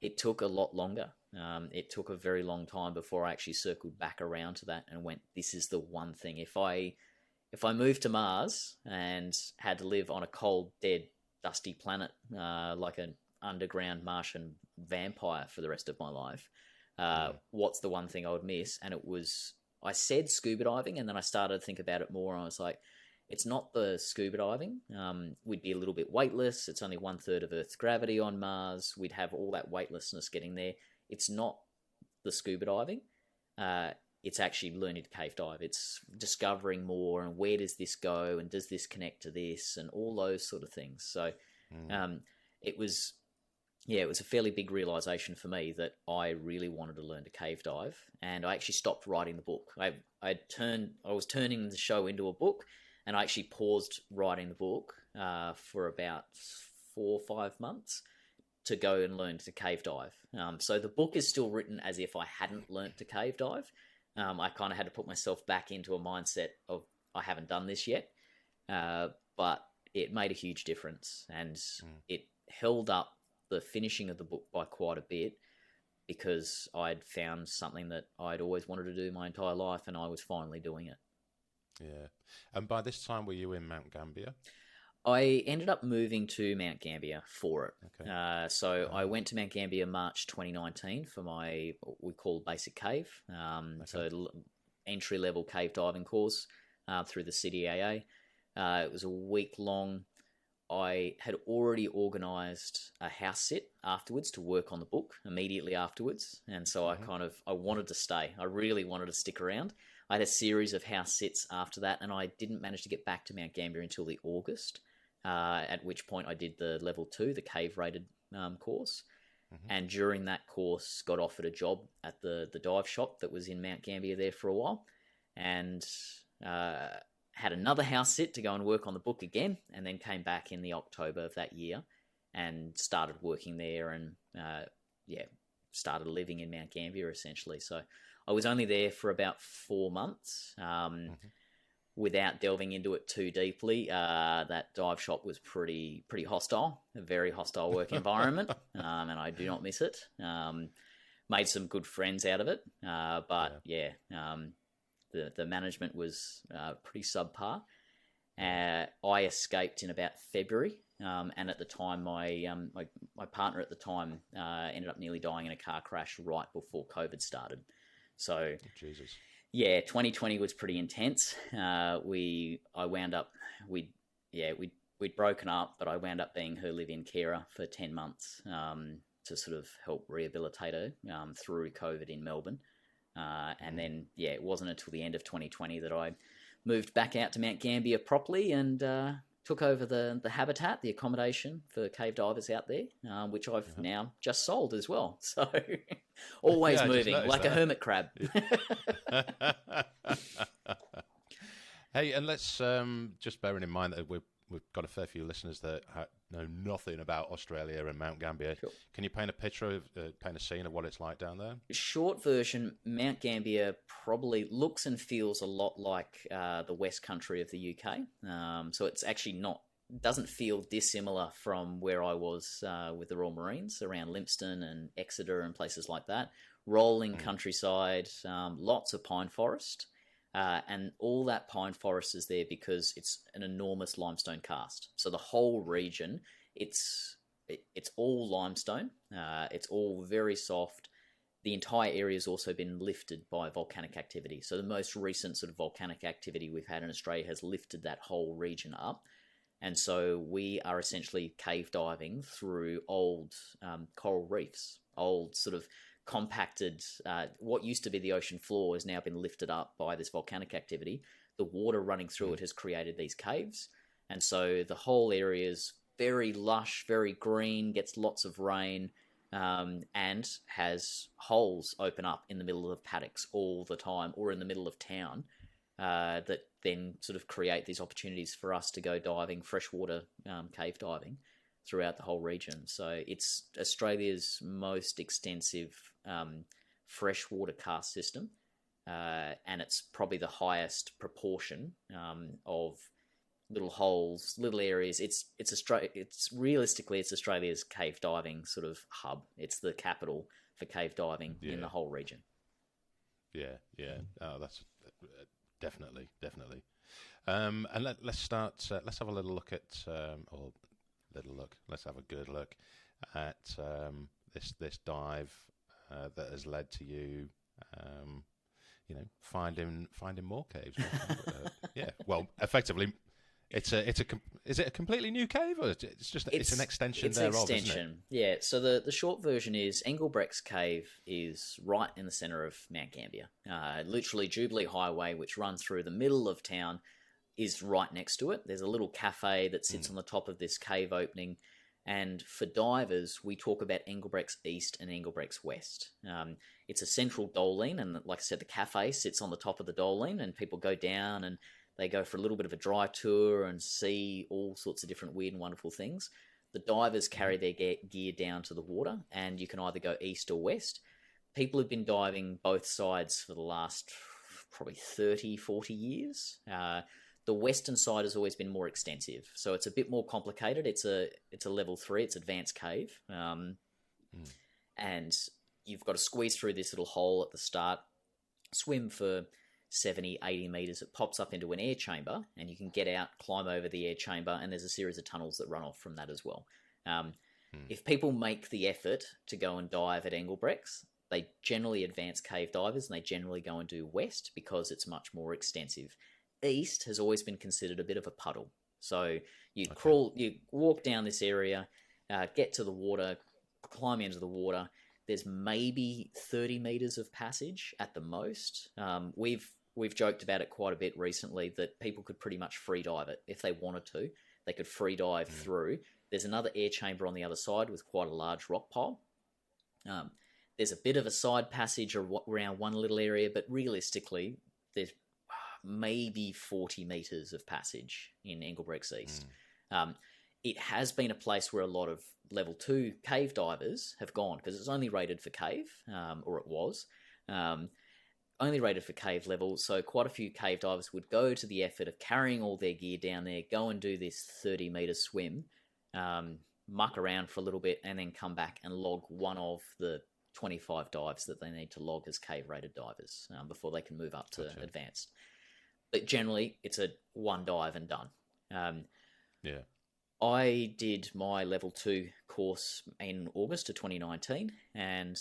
it took a lot longer. It took a very long time before I actually circled back around to that and went, this is the one thing. If I moved to Mars and had to live on a cold, dead, dusty planet like an underground Martian vampire for the rest of my life, What's the one thing I would miss? And I said scuba diving, and then I started to think about it more, and I was like, it's not the scuba diving. We'd be a little bit weightless. It's only 1/3 of Earth's gravity on Mars. We'd have all that weightlessness getting there. It's not the scuba diving. It's actually learning to cave dive. It's discovering more, and where does this go, and does this connect to this, and all those sort of things. So it was a fairly big realization for me that I really wanted to learn to cave dive, and I actually stopped writing the book. I was turning the show into a book, and I actually paused writing the book for about 4 or 5 months to go and learn to cave dive. So the book is still written as if I hadn't learnt to cave dive. I kind of had to put myself back into a mindset of I haven't done this yet, but it made a huge difference, and it held up the finishing of the book by quite a bit, because I'd found something that I'd always wanted to do my entire life, and I was finally doing it. Yeah. And by this time, were you in Mount Gambia? I ended up moving to Mount Gambia for it. Okay. So I went to Mount Gambia March 2019 for what we call basic cave. So entry-level cave diving course through the CDAA. It was a week long. I had already organised a house sit afterwards to work on the book immediately afterwards. And so I wanted to stay. I really wanted to stick around. I had a series of house sits after that, and I didn't manage to get back to Mount Gambia until the August, at which point I did the level 2, the cave-rated course. And during that course, got offered a job at the dive shop that was in Mount Gambia there for a while, and had another house sit to go and work on the book again, and then came back in the October of that year and started working there, and started living in Mount Gambia essentially. So I was only there for about 4 months. Without delving into it too deeply, that dive shop was pretty hostile, a very hostile work environment, and I do not miss it. Made some good friends out of it, but the management was pretty subpar. I escaped in about February, and at the time, my partner at the time ended up nearly dying in a car crash right before COVID started. So, Jesus. Yeah, 2020 was pretty intense. We'd broken up, but I wound up being her live-in carer for 10 months to sort of help rehabilitate her through COVID in Melbourne. And then, it wasn't until the end of 2020 that I moved back out to Mount Gambia properly and took over the habitat, the accommodation for cave divers out there, which I've now just sold as well. So always moving like a hermit crab. Hey, and let's just bearing in mind that we've got a fair few listeners that know nothing about Australia and Mount Gambia. Sure. Can you paint a picture of, paint a scene of what it's like down there? Short version, Mount Gambia probably looks and feels a lot like the West Country of the UK. So it's actually doesn't feel dissimilar from where I was with the Royal Marines around Lympstone and Exeter and places like that. Rolling countryside, lots of pine forest. And all that pine forest is there because it's an enormous limestone karst. So the whole region, it's all limestone. It's all very soft. The entire area has also been lifted by volcanic activity. So the most recent sort of volcanic activity we've had in Australia has lifted that whole region up. And so we are essentially cave diving through old coral reefs, old sort of compacted, what used to be the ocean floor has now been lifted up by this volcanic activity. The water running through it has created these caves. And so the whole area is very lush, very green, gets lots of rain, and has holes open up in the middle of paddocks all the time, or in the middle of town, that then sort of create these opportunities for us to go diving, freshwater cave diving throughout the whole region. So it's Australia's most extensive freshwater karst system, and it's probably the highest proportion of little holes, little areas. It's realistically Australia's cave diving sort of hub. It's the capital for cave diving in the whole region. Yeah. Oh, that's definitely. And let's start. Let's have a little look at Let's have a good look at this dive that has led to you, finding more caves? Yeah, well, effectively, is it a completely new cave, or it's an extension thereof? It's an extension, isn't it? Yeah. So the short version is Engelbrechts Cave is right in the centre of Mount Gambia. Literally, Jubilee Highway, which runs through the middle of town, is right next to it. There's a little cafe that sits on the top of this cave opening. And for divers, we talk about Engelbrechts East and Engelbrechts West. It's a central doline, and like I said, the cafe sits on the top of the doline, and people go down and they go for a little bit of a dry tour and see all sorts of different weird and wonderful things. The divers carry their gear down to the water, and you can either go east or west. People have been diving both sides for the last probably 30, 40 years. The western side has always been more extensive, so it's a bit more complicated. It's a level 3, it's advanced cave, and you've got to squeeze through this little hole at the start, swim for 70, 80 meters. It pops up into an air chamber, and you can get out, climb over the air chamber, and there's a series of tunnels that run off from that as well. If people make the effort to go and dive at Engelbrechts, they generally advance cave divers, and they generally go and do west because it's much more extensive. East has always been considered a bit of a puddle. So you walk down this area, get to the water, climb into the water. There's maybe 30 meters of passage at the most. We've joked about it quite a bit recently that people could pretty much free dive it if they wanted to. They could free dive through. There's another air chamber on the other side with quite a large rock pile. There's a bit of a side passage around one little area, but realistically, there's maybe 40 meters of passage in Engelbrechts East. It has been a place where a lot of level 2 cave divers have gone because it's only rated for cave, or it was only rated for cave level. So quite a few cave divers would go to the effort of carrying all their gear down there, go and do this 30-meter swim, muck around for a little bit, and then come back and log one of the 25 dives that they need to log as cave-rated divers before they can move up to advanced. But generally, it's a one dive and done. I did my level 2 course in August of 2019, and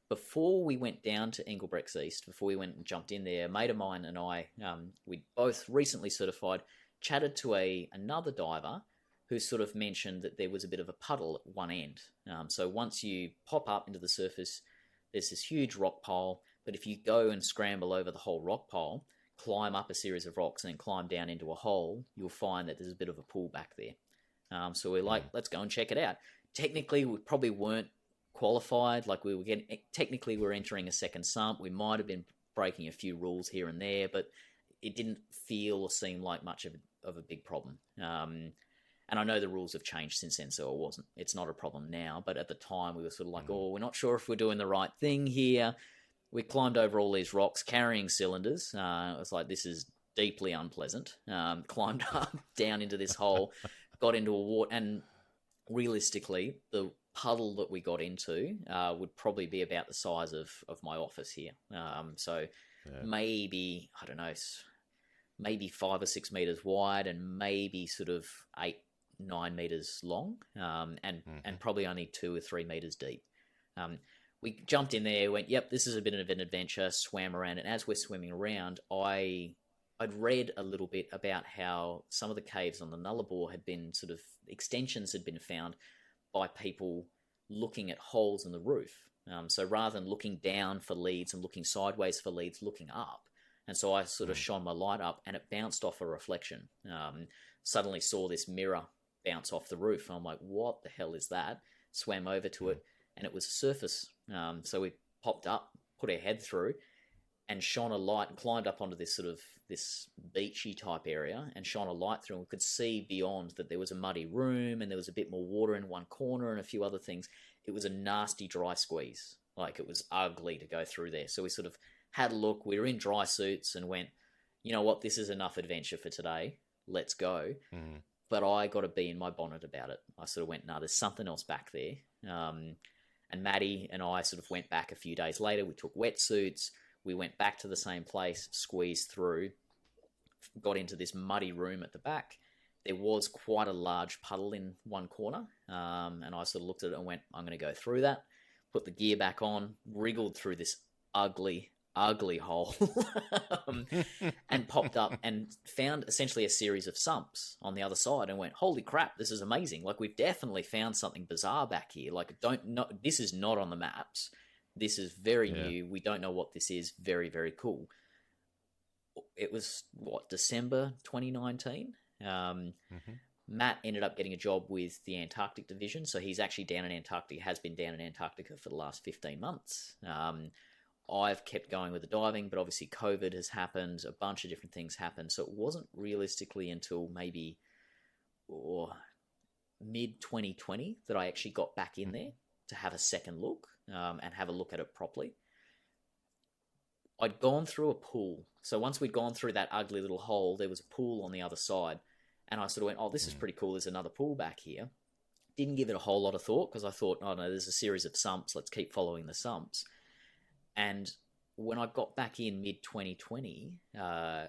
before we went down to Engelbrechts East, before we went and jumped in there, a mate of mine and I, we both recently certified, chatted to another diver who sort of mentioned that there was a bit of a puddle at one end. So once you pop up into the surface, there's this huge rock pile, but if you go and scramble over the whole rock pile, climb up a series of rocks and then climb down into a hole, you'll find that there's a bit of a pool back there. So we're like, let's go and check it out. Technically, we probably weren't qualified. Like technically we're entering a second sump. We might have been breaking a few rules here and there, but it didn't feel or seem like much of a big problem. And I know the rules have changed since then, so it's not a problem now. But at the time, we were sort of like, we're not sure if we're doing the right thing here. We climbed over all these rocks carrying cylinders. It was like, this is deeply unpleasant. Climbed up, down into this hole, got into a water, and realistically, the puddle that we got into would probably be about the size of my office here. Maybe, I don't know, maybe 5 or 6 meters wide and maybe sort of 8-9 meters long, and probably only 2 or 3 meters deep. We jumped in there, went, yep, this is a bit of an adventure, swam around, and as we're swimming around, I'd read a little bit about how some of the caves on the Nullarbor had been sort of, extensions had been found by people looking at holes in the roof. So rather than looking down for leads and looking sideways for leads, looking up. And so I sort of shone my light up and it bounced off a reflection. Suddenly saw this mirror bounce off the roof. And I'm like, what the hell is that? Swam over to it and it was a surface. So we popped up, put our head through and shone a light and climbed up onto this sort of this beachy type area and shone a light through and we could see beyond that there was a muddy room and there was a bit more water in one corner and a few other things. It was a nasty dry squeeze. Like it was ugly to go through there. So we sort of had a look. We were in dry suits and went, you know what, this is enough adventure for today. Let's go. But I got to be in my bonnet about it. I sort of went, no, there's something else back there. And Maddie and I sort of went back a few days later. We took wetsuits. We went back to the same place, squeezed through, got into this muddy room at the back. There was quite a large puddle in one corner. And I sort of looked at it and went, I'm going to go through that. put the gear back on, wriggled through this ugly hole and popped up and found essentially a series of sumps on the other side and went, holy crap, this is amazing. Like, we've definitely found something bizarre back here. Like, this is not on the maps. This is very new. We don't know what this is. Very, very cool. It was, December 2019? Matt ended up getting a job with the Antarctic division, so he's actually down in Antarctica, has been down in Antarctica for the last 15 months. I've kept going with the diving, but obviously COVID has happened, a bunch of different things happened, so it wasn't realistically until maybe mid-2020 that I actually got back in there to have a second look and have a look at it properly. I'd gone through a pool, so once we'd gone through that ugly little hole, there was a pool on the other side, and I sort of went, oh, this is pretty cool, there's another pool back here. Didn't give it a whole lot of thought, because I thought, oh no, there's a series of sumps, let's keep following the sumps. And when I got back in mid-2020, I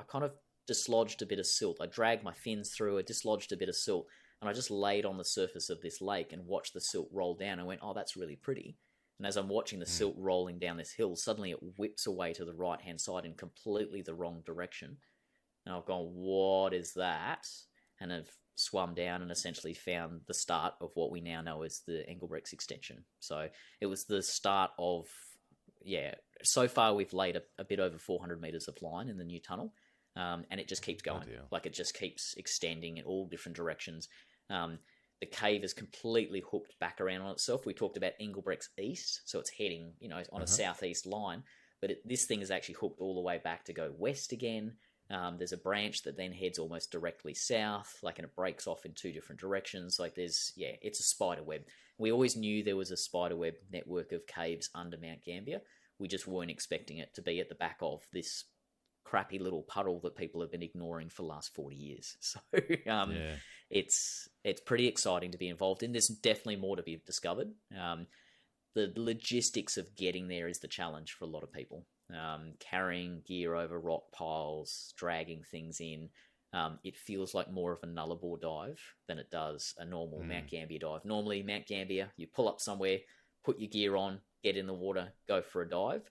kind of dislodged a bit of silt. I dragged my fins through it, dislodged a bit of silt, and I just laid on the surface of this lake and watched the silt roll down and went, oh, that's really pretty. And as I'm watching the silt rolling down this hill, suddenly it whips away to the right-hand side in completely the wrong direction. And I've gone, what is that? And I've swum down and essentially found the start of what we now know as the Engelbrechts extension. So it was the start of... so far we've laid a bit over 400 meters of line in the new tunnel, and it just keeps going. Like, it just keeps extending in all different directions. The cave is completely hooked back around on itself. We talked about Engelbrechts East, so it's heading, on a southeast line, but this thing is actually hooked all the way back to go west again. There's a branch that then heads almost directly south, and it breaks off in two different directions. It's a spider web. We always knew there was a spiderweb network of caves under Mount Gambia. We just weren't expecting it to be at the back of this crappy little puddle that people have been ignoring for the last 40 years. So it's pretty exciting to be involved in. There's definitely more to be discovered. The logistics of getting there is the challenge for a lot of people. Carrying gear over rock piles, dragging things in. It feels like more of a nullarbor dive than it does a normal Mount Gambia dive. Normally, Mount Gambia, you pull up somewhere, put your gear on, get in the water, go for a dive.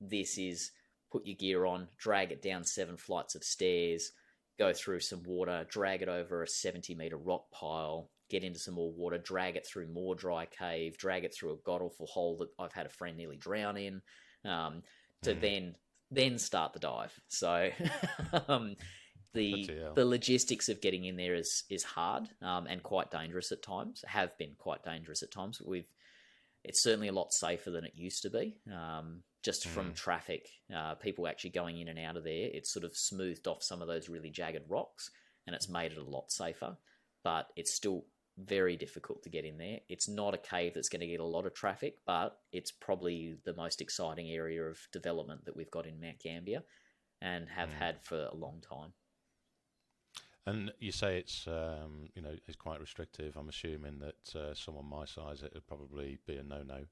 This is put your gear on, drag it down 7 flights of stairs, go through some water, drag it over a 70-meter rock pile, get into some more water, drag it through more dry cave, drag it through a god-awful hole that I've had a friend nearly drown in, to then start the dive. So... The logistics of getting in there is hard and quite dangerous at times. Have been quite dangerous at times. It's certainly a lot safer than it used to be. Just from traffic, people actually going in and out of there, it's sort of smoothed off some of those really jagged rocks, and it's made it a lot safer. But it's still very difficult to get in there. It's not a cave that's going to get a lot of traffic, but it's probably the most exciting area of development that we've got in Mount Gambia, and have had for a long time. And you say it's it's quite restrictive. I'm assuming that someone my size, it would probably be a no-no.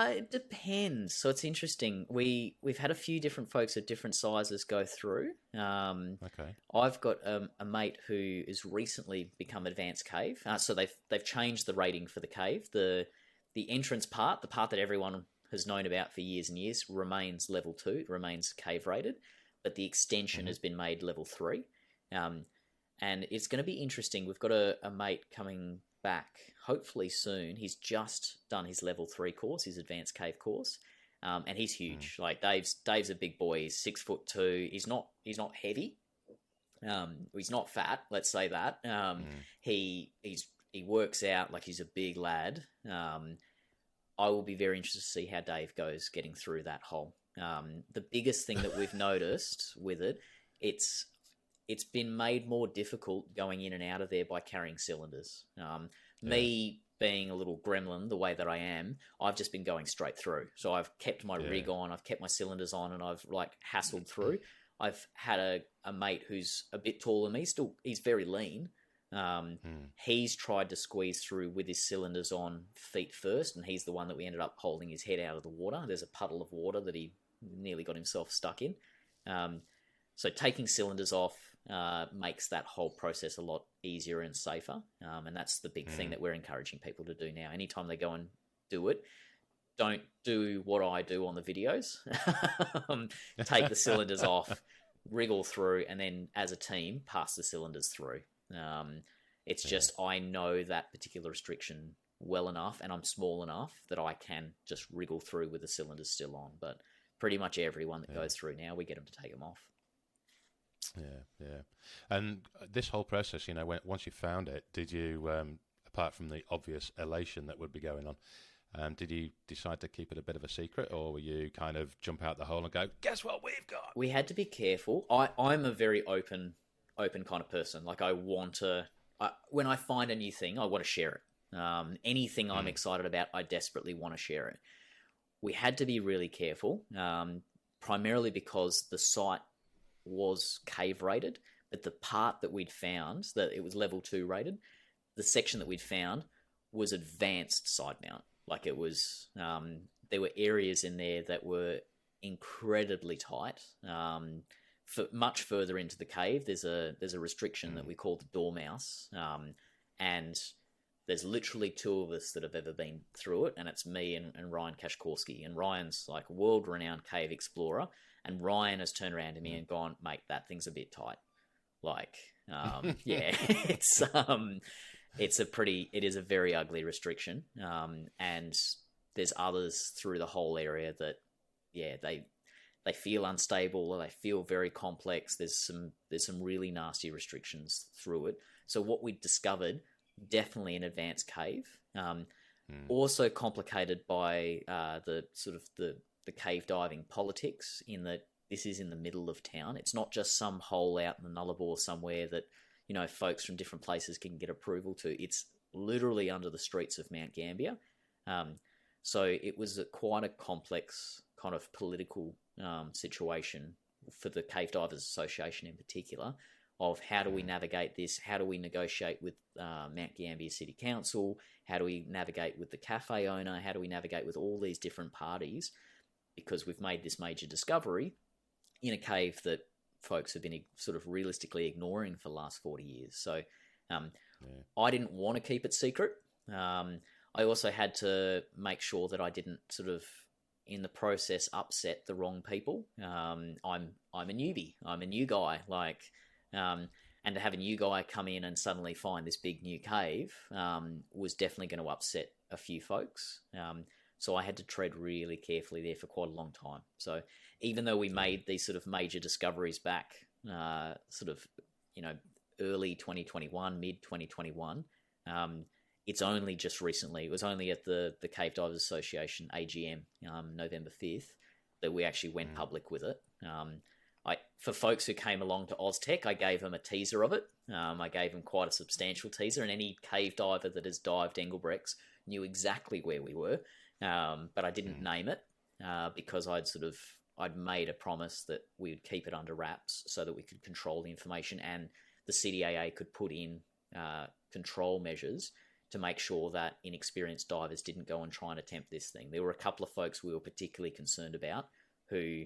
It depends. So it's interesting. We've had a few different folks of different sizes go through. Okay. I've got a mate who has recently become advanced cave. So they've changed the rating for the cave. The entrance part, the part that everyone has known about for years and years, remains level 2. It remains cave rated, but the extension has been made level 3. And it's going to be interesting. We've got a mate coming back hopefully soon. He's just done his level 3 course, his advanced cave course, and he's huge. Like Dave's a big boy. He's 6'2". He's not heavy. He's not fat. Let's say that. He works out like he's a big lad. I will be very interested to see how Dave goes getting through that hole. The biggest thing that we've noticed with it, it's been made more difficult going in and out of there by carrying cylinders. Me being a little gremlin the way that I am, I've just been going straight through. So I've kept my rig on, I've kept my cylinders on, and I've hassled through. I've had a mate who's a bit taller than me. Still, he's very lean. He's tried to squeeze through with his cylinders on feet first, and he's the one that we ended up holding his head out of the water. There's a puddle of water that he nearly got himself stuck in. So taking cylinders off makes that whole process a lot easier and safer. And that's the big thing that we're encouraging people to do now. Anytime they go and do it, don't do what I do on the videos. Take the cylinders off, wriggle through, and then as a team, pass the cylinders through. It's just I know that particular restriction well enough, and I'm small enough that I can just wriggle through with the cylinders still on. But pretty much everyone that goes through now, we get them to take them off. Yeah. And this whole process, once you found it, did you, apart from the obvious elation that would be going on, did you decide to keep it a bit of a secret, or were you kind of jump out the hole and go, guess what we've got? We had to be careful. I'm a very open kind of person. Like, I want to, when I find a new thing, I want to share it. Anything I'm excited about, I desperately want to share it. We had to be really careful, primarily because the site was cave rated, but the part that we'd found, that it was level 2 rated, the section that we'd found was advanced side mount. Like, it was, there were areas in there that were incredibly tight. For much further into the cave, there's a restriction that we call the dormouse, and there's literally 2 of us that have ever been through it, and it's me and Ryan Kashkorski. And Ryan's like a world-renowned cave explorer, and Ryan has turned around to me and gone, mate, that thing's a bit tight. Like, yeah, it is a very ugly restriction. And there's others through the whole area that, yeah, they feel unstable, or they feel very complex. There's some really nasty restrictions through it. So what we discovered, definitely an advanced cave, also complicated by the sort of the cave diving politics, in that this is in the middle of town. It's not just some hole out in the Nullarbor somewhere that, folks from different places can get approval to. It's literally under the streets of Mount Gambia. So it was quite a complex kind of political situation for the Cave Divers Association in particular, of how do we navigate this? How do we negotiate with Mount Gambier City Council? How do we navigate with the cafe owner? How do we navigate with all these different parties? Because we've made this major discovery in a cave that folks have been sort of realistically ignoring for the last 40 years. So I didn't want to keep it secret. I also had to make sure that I didn't sort of, in the process, upset the wrong people. I'm a newbie. I'm a new guy. And to have a new guy come in and suddenly find this big new cave was definitely going to upset a few folks. So I had to tread really carefully there for quite a long time. So even though we made these sort of major discoveries back early 2021, mid 2021, it's only just recently, it was only at the Cave Divers Association AGM, November 5th, that we actually went public with it. For folks who came along to Oztech, I gave them a teaser of it. I gave them quite a substantial teaser, and any cave diver that has dived Engelbrechts knew exactly where we were. But I didn't name it because I'd made a promise that we would keep it under wraps so that we could control the information, and the CDAA could put in control measures to make sure that inexperienced divers didn't go and try and attempt this thing. There were a couple of folks we were particularly concerned about who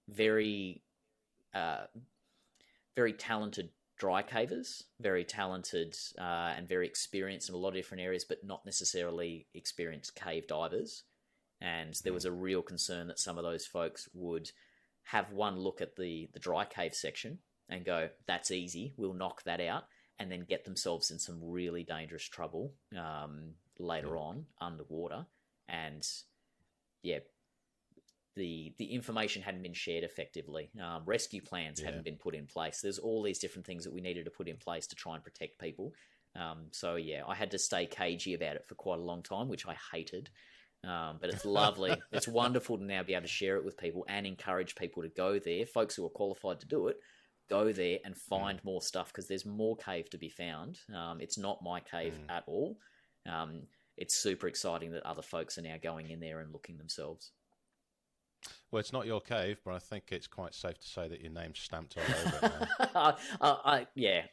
very talented dry cavers, very talented and very experienced in a lot of different areas, but not necessarily experienced cave divers. And there was a real concern that some of those folks would have one look at the dry cave section and go, that's easy, we'll knock that out, and then get themselves in some really dangerous trouble later on underwater. And yeah, the information hadn't been shared effectively. Rescue plans hadn't been put in place. There's all these different things that we needed to put in place to try and protect people. So yeah, I had to stay cagey about it for quite a long time, which I hated. But it's lovely. It's wonderful to now be able to share it with people and encourage people to go there. Folks who are qualified to do it, go there and find more stuff, because there's more cave to be found. It's not my cave at all. It's super exciting that other folks are now going in there and looking themselves. Well, it's not your cave, but I think it's quite safe to say that your name's stamped all over it now.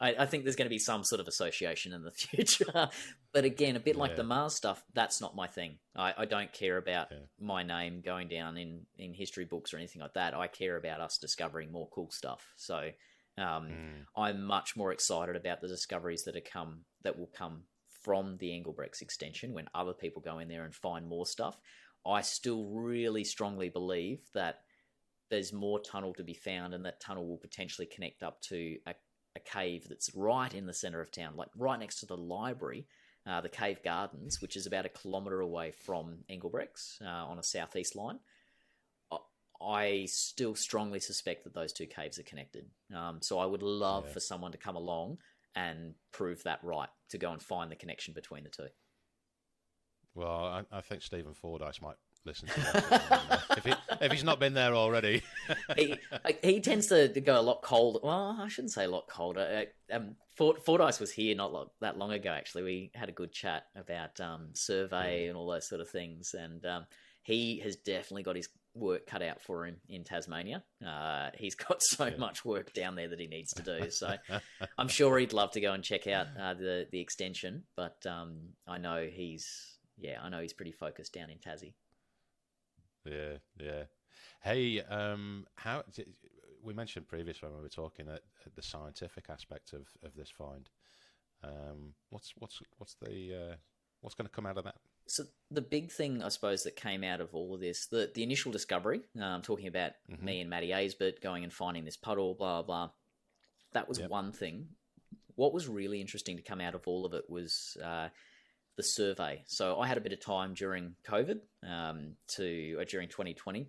I think there's going to be some sort of association in the future. But again, a bit like the Mars stuff, that's not my thing. I don't care about my name going down in history books or anything like that. I care about us discovering more cool stuff. So I'm much more excited about the discoveries that will come from the Engelbrechts extension when other people go in there and find more stuff, I still really strongly believe that there's more tunnel to be found, and that tunnel will potentially connect up to a cave that's right in the centre of town, like right next to the library, the Cave Gardens, which is about 1 kilometre away from Engelbrechts on a southeast line. I still strongly suspect that those two caves are connected. So I would love for someone to come along and prove that right, to go and find the connection between the two. Well, I think Stephen Fordyce might listen to that if he's not been there already. he tends to go a lot colder. Well, I shouldn't say a lot colder. Fordyce was here not that long ago, actually. We had a good chat about survey and all those sort of things, and he has definitely got his work cut out for him in Tasmania. He's got so much work down there that he needs to do. So I'm sure he'd love to go and check out the extension, but I know he's pretty focused down in Tassie. Yeah. Hey, how we mentioned previously when we were talking at the scientific aspect of this find. What's going to come out of that? So the big thing, I suppose, that came out of all of this, the initial discovery, talking about me and Matty Aisbett going and finding this puddle, blah, blah, that was one thing. What was really interesting to come out of all of it was the survey. So I had a bit of time during COVID, during 2020,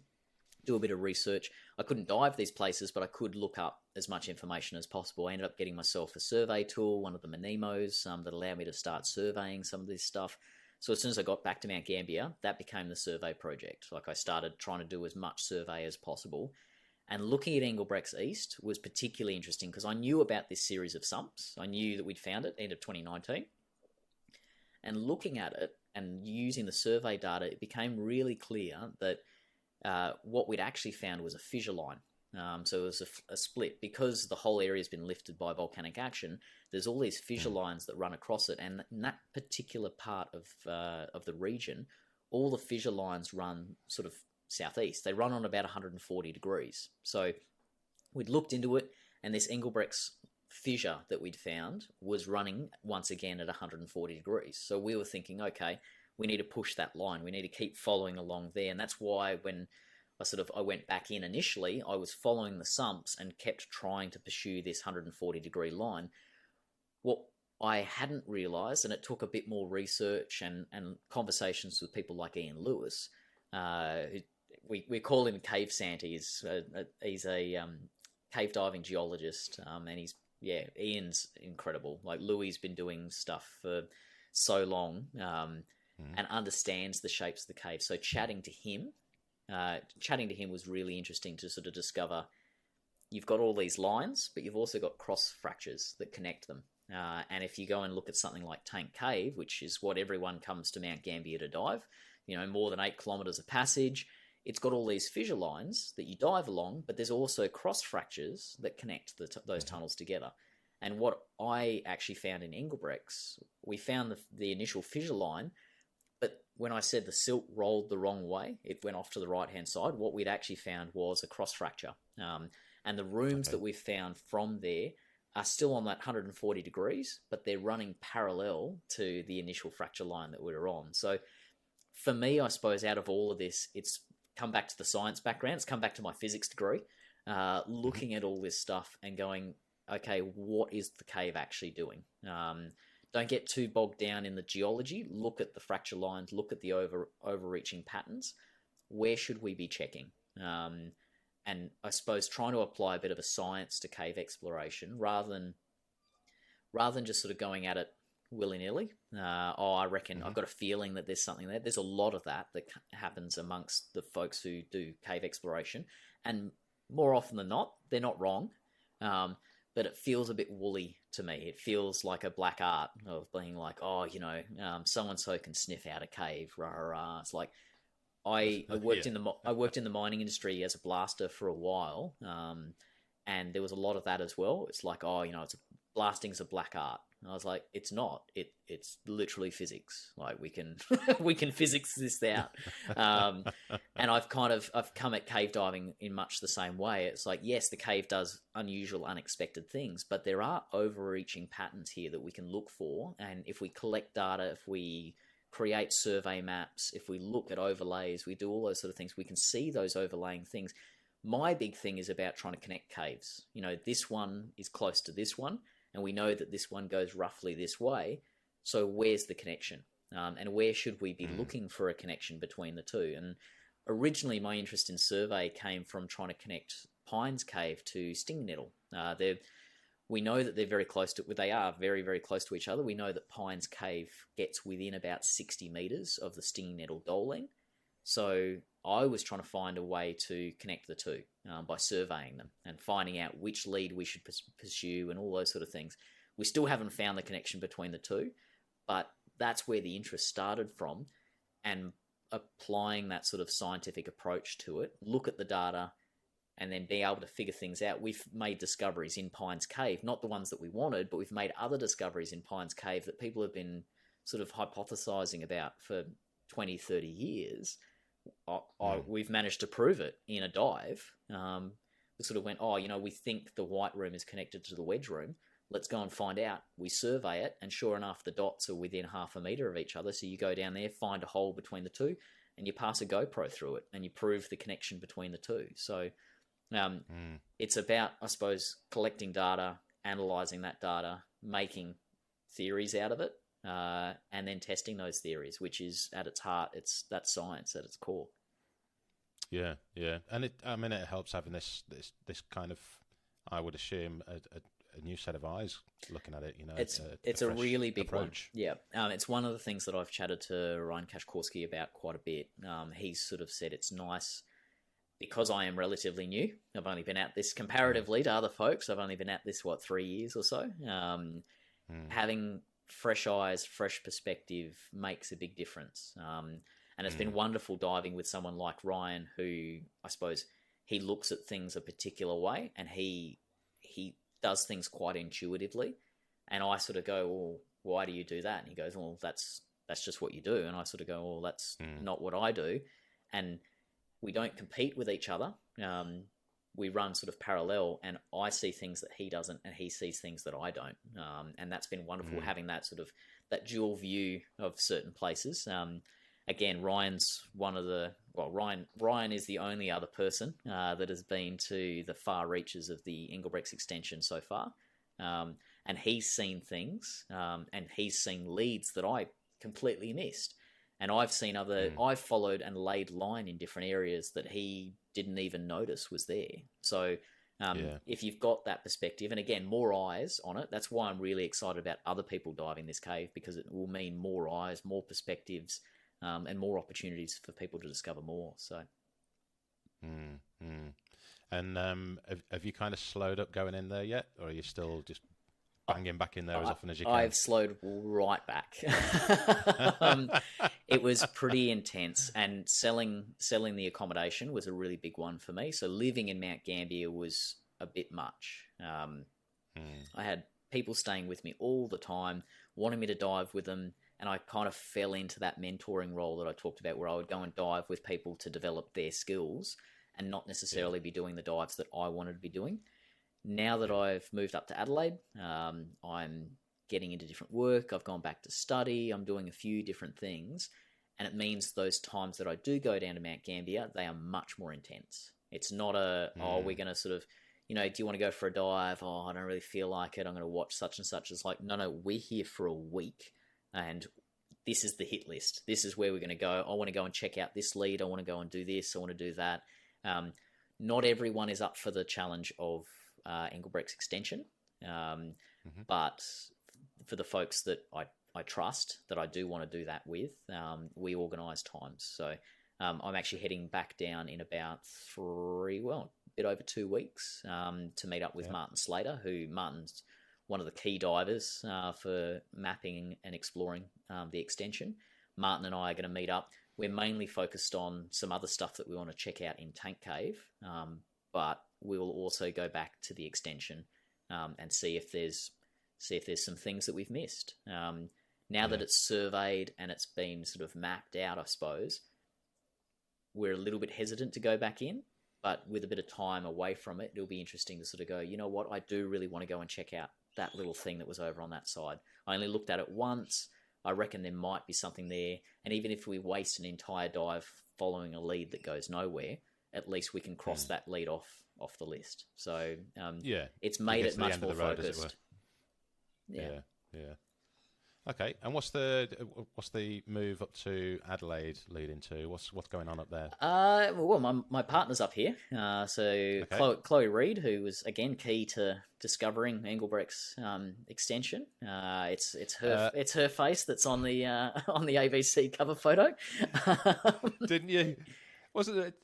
do a bit of research. I couldn't dive these places, but I could look up as much information as possible. I ended up getting myself a survey tool, one of the Monemos, that allowed me to start surveying some of this stuff. So as soon as I got back to Mount Gambia, that became the survey project. Like, I started trying to do as much survey as possible. And looking at Engelbrechts East was particularly interesting because I knew about this series of sumps. I knew that we'd found it end of 2019. And looking at it and using the survey data, it became really clear that what we'd actually found was a fissure line. So it was a split. Because the whole area has been lifted by volcanic action, there's all these fissure lines that run across it. And in that particular part of the region, all the fissure lines run sort of southeast. They run on about 140 degrees. So we'd looked into it, and this Engelbrechts fissure that we'd found was running once again at 140 degrees. So we were thinking, okay, we need to push that line. We need to keep following along there. And that's why when I went back in initially, I was following the sumps and kept trying to pursue this 140 degree line. What I hadn't realised, and it took a bit more research and conversations with people like Ian Lewis, we call him Cave Santa. He's a cave diving geologist, and Ian's incredible. Like, Louis been doing stuff for so long and understands the shapes of the cave. So chatting to him was really interesting to sort of discover you've got all these lines, but you've also got cross fractures that connect them. And if you go and look at something like Tank Cave, which is what everyone comes to Mount Gambier to dive, more than 8 kilometres of passage, it's got all these fissure lines that you dive along, but there's also cross fractures that connect those tunnels together. And what I actually found in Engelbrechts, we found the initial fissure line, but when I said the silt rolled the wrong way, it went off to the right-hand side, what we'd actually found was a cross fracture. And the rooms that we've found from there are still on that 140 degrees, but they're running parallel to the initial fracture line that we were on. So for me, I suppose out of all of this, it's come back to the science background. It's come back to my physics degree, looking at all this stuff and going, okay, what is the cave actually doing? Don't get too bogged down in the geology. Look at the fracture lines. Look at the overreaching patterns. Where should we be checking? And I suppose trying to apply a bit of a science to cave exploration rather than just sort of going at it willy-nilly. I reckon I've got a feeling that there's something there. There's a lot of that happens amongst the folks who do cave exploration. And more often than not, they're not wrong. But it feels a bit woolly to me. It feels like a black art of being like, so-and-so can sniff out a cave. Rah, rah, rah. It's like, I worked in the mining industry as a blaster for a while, and there was a lot of that as well. It's like, blasting's a black art. And I was like, it's not. It's literally physics. Like we can we can physics this out. And I've come at cave diving in much the same way. It's like, yes, the cave does unusual, unexpected things, but there are overreaching patterns here that we can look for. And if we collect data, if we create survey maps, if we look at overlays, we do all those sort of things, we can see those overlaying things. My big thing is about trying to connect caves. You know, this one is close to this one, and we know that this one goes roughly this way. So where's the connection? And where should we be looking for a connection between the two? And originally, my interest in survey came from trying to connect Pines Cave to Stinging Nettle. We know that they're very close to. They are very, very close to each other. We know that Pines Cave gets within about 60 meters of the Stinging Nettle doling. So I was trying to find a way to connect the two by surveying them and finding out which lead we should pursue and all those sort of things. We still haven't found the connection between the two, but that's where the interest started from, and applying that sort of scientific approach to it, look at the data, and then be able to figure things out. We've made discoveries in Pines Cave, not the ones that we wanted, but we've made other discoveries in Pines Cave that people have been sort of hypothesizing about for 20, 30 years. We've managed to prove it in a dive. We sort of went, we think the white room is connected to the wedge room. Let's go and find out. We survey it, and sure enough, the dots are within half a meter of each other. So you go down there, find a hole between the two, and you pass a GoPro through it, and you prove the connection between the two. So it's about, I suppose, collecting data, analyzing that data, making theories out of it, and then testing those theories, which is at its heart, that's science at its core. Yeah, and it helps having this kind of, I would assume, a new set of eyes looking at it. You know, it's a really big approach. One. Yeah, it's one of the things that I've chatted to Ryan Kashkorski about quite a bit. He's sort of said it's nice because I am relatively new. I've only been at this comparatively to other folks. I've only been at this 3 years or so. Having fresh eyes, fresh perspective makes a big difference. And it's been wonderful diving with someone like Ryan, who I suppose he looks at things a particular way, and he does things quite intuitively. And I sort of go, well, why do you do that? And he goes, well, that's just what you do. And I sort of go, well, that's not what I do. And we don't compete with each other. We run sort of parallel, and I see things that he doesn't, and he sees things that I don't. And that's been wonderful, having that sort of that dual view of certain places. Again, Ryan's Ryan is the only other person that has been to the far reaches of the Engelbrechts extension so far. And he's seen things, and he's seen leads that I completely missed. And I've seen I've followed and laid line in different areas that he didn't even notice was there. So if you've got that perspective, and again, more eyes on it, that's why I'm really excited about other people diving this cave, because it will mean more eyes, more perspectives, and more opportunities for people to discover more. So, And have you kind of slowed up going in there yet, or are you still just banging back in there as often as you can? I've slowed right back. It was pretty intense, and selling the accommodation was a really big one for me. So living in Mount Gambia was a bit much. I had people staying with me all the time, wanting me to dive with them, and I kind of fell into that mentoring role that I talked about, where I would go and dive with people to develop their skills and not necessarily be doing the dives that I wanted to be doing. Now that I've moved up to Adelaide, I'm getting into different work. I've gone back to study. I'm doing a few different things. And it means those times that I do go down to Mount Gambia, they are much more intense. It's not we're going to sort of, do you want to go for a dive? Oh, I don't really feel like it. I'm going to watch such and such. It's like, no, we're here for a week, and this is the hit list. This is where we're going to go. I want to go and check out this lead. I want to go and do this. I want to do that. Not everyone is up for the challenge of Engelbrechts extension, but for the folks that I trust, that I do want to do that with, we organise times. So I'm actually heading back down in about a bit over 2 weeks to meet up with Martin Slater, who Martin's one of the key divers for mapping and exploring the extension. Martin and I are going to meet up. We're mainly focused on some other stuff that we want to check out in Tank Cave, but we will also go back to the extension and see if there's see if there's some things that we've missed. Now that it's surveyed and it's been sort of mapped out, I suppose, we're a little bit hesitant to go back in, but with a bit of time away from it, it'll be interesting to sort of go, you know what, I do really want to go and check out that little thing that was over on that side. I only looked at it once. I reckon there might be something there. And even if we waste an entire dive following a lead that goes nowhere, at least we can cross that lead off the list. So it's made it much more focused. Yeah. Okay, and what's the move up to Adelaide leading to? What's going on up there? Well, my partner's up here. So Chloe Reed, who was again key to discovering Engelbrechts extension. It's her face that's on the ABC cover photo. Didn't you? Wasn't it?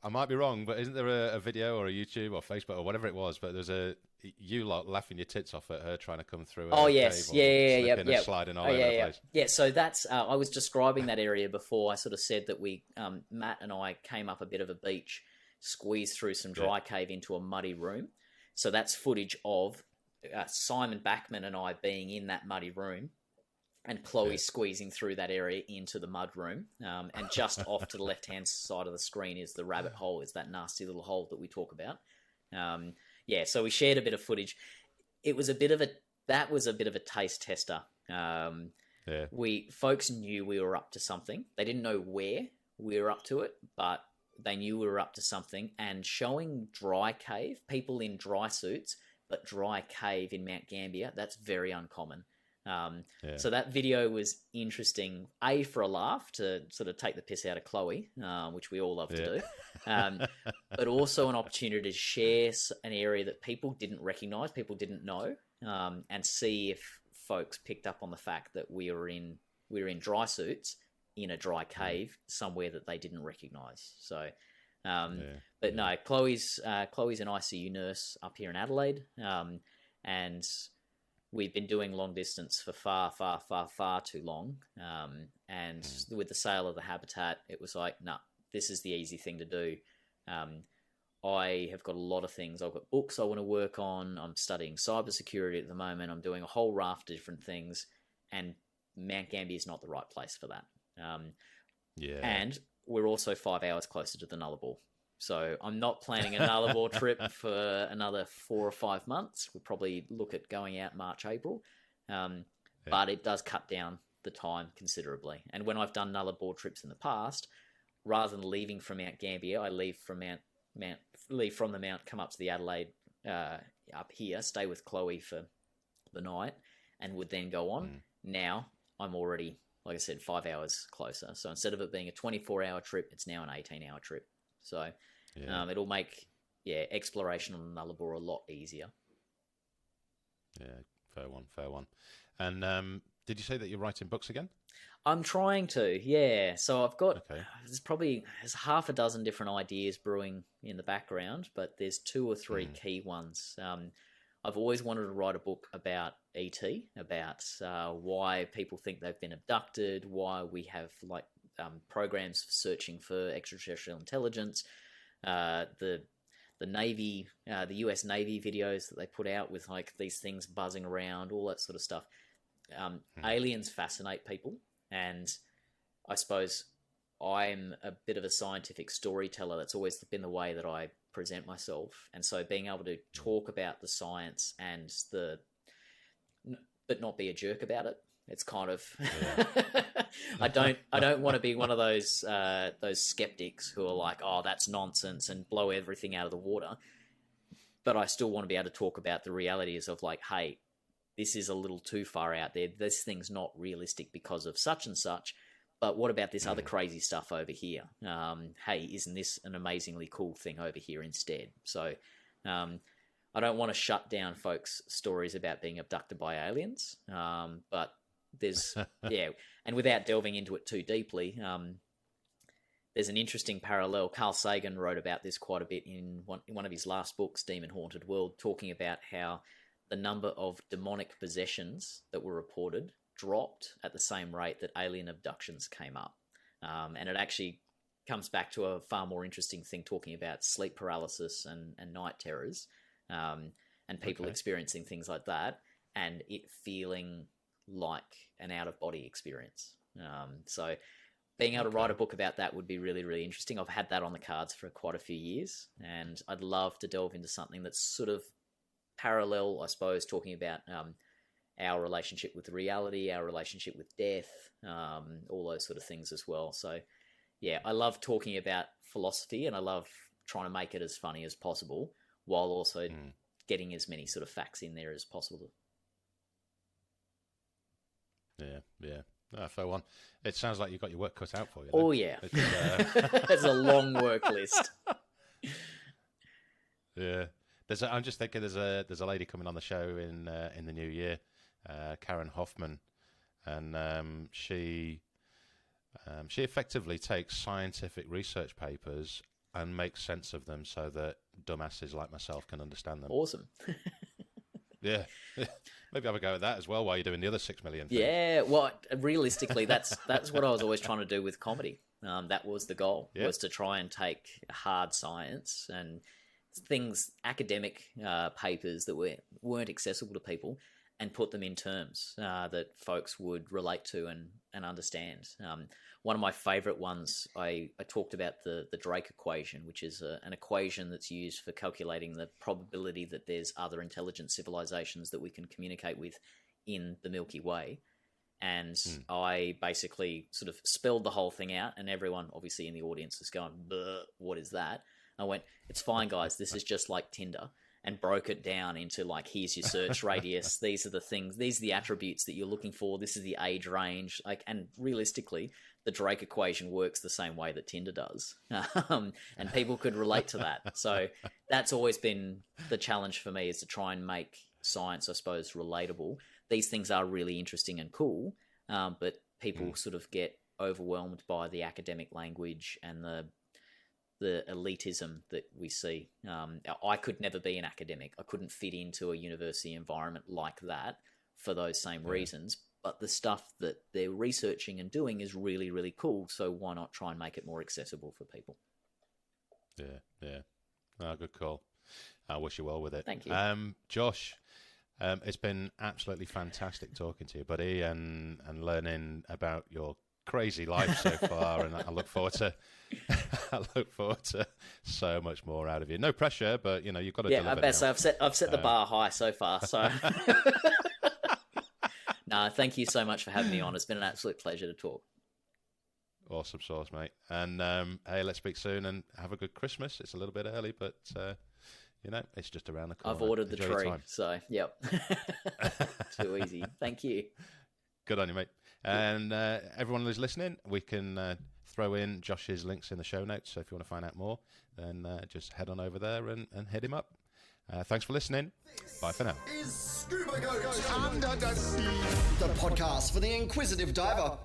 I might be wrong, but isn't there a video or a YouTube or Facebook or whatever it was? But there's you lot laughing your tits off at her trying to come through. Oh yes, yeah, sliding all over the place. Yeah, so that's I was describing that area before. I sort of said that we Matt and I came up a bit of a beach, squeezed through some dry cave into a muddy room. So that's footage of Simon Backman and I being in that muddy room, and Chloe squeezing through that area into the mud room. And just off to the left-hand side of the screen is the rabbit hole, is that nasty little hole that we talk about. So we shared a bit of footage. It was a bit of a taste tester. Folks knew we were up to something. They didn't know where we were up to it, but they knew we were up to something. And showing dry cave, people in dry suits, but dry cave in Mount Gambia, that's very uncommon. So that video was interesting, for a laugh, to sort of take the piss out of Chloe, which we all love to do, but also an opportunity to share an area that people didn't recognise, people didn't know, and see if folks picked up on the fact that we were in dry suits in a dry cave somewhere that they didn't recognise. So, but no, Chloe's an ICU nurse up here in Adelaide, and we've been doing long distance for far too long. And with the sale of the habitat, it was like, nah, this is the easy thing to do. I have got a lot of things. I've got books I want to work on. I'm studying cybersecurity at the moment. I'm doing a whole raft of different things. And Mount Gambier is not the right place for that. And we're also 5 hours closer to the Nullarbor. So I'm not planning a Nullarbor trip for another 4 or 5 months. We'll probably look at going out March, April. But it does cut down the time considerably. And when I've done Nullarbor trips in the past, rather than leaving from Mount Gambier, I leave from the Mount, come up to the Adelaide up here, stay with Chloe for the night, and would then go on. Now I'm already, like I said, 5 hours closer. So instead of it being a 24-hour trip, it's now an 18-hour trip. So it'll make exploration on the Nullarbor a lot easier. Yeah, fair one. And did you say that you're writing books again? I'm trying to, yeah. So I've got there's half a dozen different ideas brewing in the background, but there's 2 or 3 key ones. I've always wanted to write a book about ET, about why people think they've been abducted, why we have programs searching for extraterrestrial intelligence, the Navy, the US Navy videos that they put out with these things buzzing around, all that sort of stuff. Aliens fascinate people, and I suppose I'm a bit of a scientific storyteller. That's always been the way that I present myself, and so being able to talk about the science and but not be a jerk about it. It's kind of I don't want to be one of those skeptics who are like, oh, that's nonsense, and blow everything out of the water. But I still want to be able to talk about the realities of hey, this is a little too far out there. This thing's not realistic because of such and such. But what about this other crazy stuff over here? Hey, isn't this an amazingly cool thing over here instead? So I don't want to shut down folks' stories about being abducted by aliens. But there's, and without delving into it too deeply, there's an interesting parallel. Carl Sagan wrote about this quite a bit in one of his last books, Demon Haunted World, talking about how the number of demonic possessions that were reported dropped at the same rate that alien abductions came up. And it actually comes back to a far more interesting thing, talking about sleep paralysis and night terrors, and people experiencing things like that. and it feeling like an out-of-body experience. So being able to write a book about that would be really, really interesting. I've had that on the cards for quite a few years, and I'd love to delve into something that's sort of parallel, I suppose, talking about our relationship with reality, our relationship with death, all those sort of things as well. So, yeah, I love talking about philosophy, and I love trying to make it as funny as possible while also getting as many sort of facts in there as possible. Yeah. Fair one. It sounds like you've got your work cut out for you. Oh, yeah. There's a long work list. Yeah. I'm just thinking there's a lady coming on the show in the new year, Karen Hoffman, and she effectively takes scientific research papers and makes sense of them so that dumbasses like myself can understand them. Awesome. Yeah. Maybe have a go at that as well while you're doing the other 6 million things. Yeah, well, realistically, that's what I was always trying to do with comedy. That was the goal, was to try and take hard science and things, academic papers that weren't accessible to people, and put them in terms that folks would relate to and understand. One of my favourite ones, I talked about the Drake equation, which is an equation that's used for calculating the probability that there's other intelligent civilizations that we can communicate with in the Milky Way. And I basically sort of spelled the whole thing out, and everyone obviously in the audience is going, what is that? I went, it's fine, guys, this is just like Tinder, and broke it down into like, here's your search radius, these are the things, these are the attributes that you're looking for, this is the age range, and realistically, the Drake equation works the same way that Tinder does, and people could relate to that. So that's always been the challenge for me, is to try and make science, I suppose, relatable. These things are really interesting and cool, but people sort of get overwhelmed by the academic language and the elitism that we see. I could never be an academic. I couldn't fit into a university environment like that for those same reasons. But the stuff that they're researching and doing is really, really cool. So why not try and make it more accessible for people? Yeah. Oh, good call. I wish you well with it. Thank you. Josh, it's been absolutely fantastic talking to you, buddy, and learning about your crazy life so far, and I look forward to so much more out of you. No pressure, but you've got to deliver. I bet so. I've set the bar high so far. So no, thank you so much for having me on. It's been an absolute pleasure to talk. Awesome sauce, mate. And hey, let's speak soon, and have a good Christmas. It's a little bit early, but it's just around the corner. I've ordered the tree, so yep. Too easy. Thank you. Good on you, mate. And everyone who's listening, we can throw in Josh's links in the show notes. So if you want to find out more, then just head on over there and hit him up. Thanks for listening. Bye for now. Is Scuba Goat Under the Sea, the podcast for the inquisitive diver.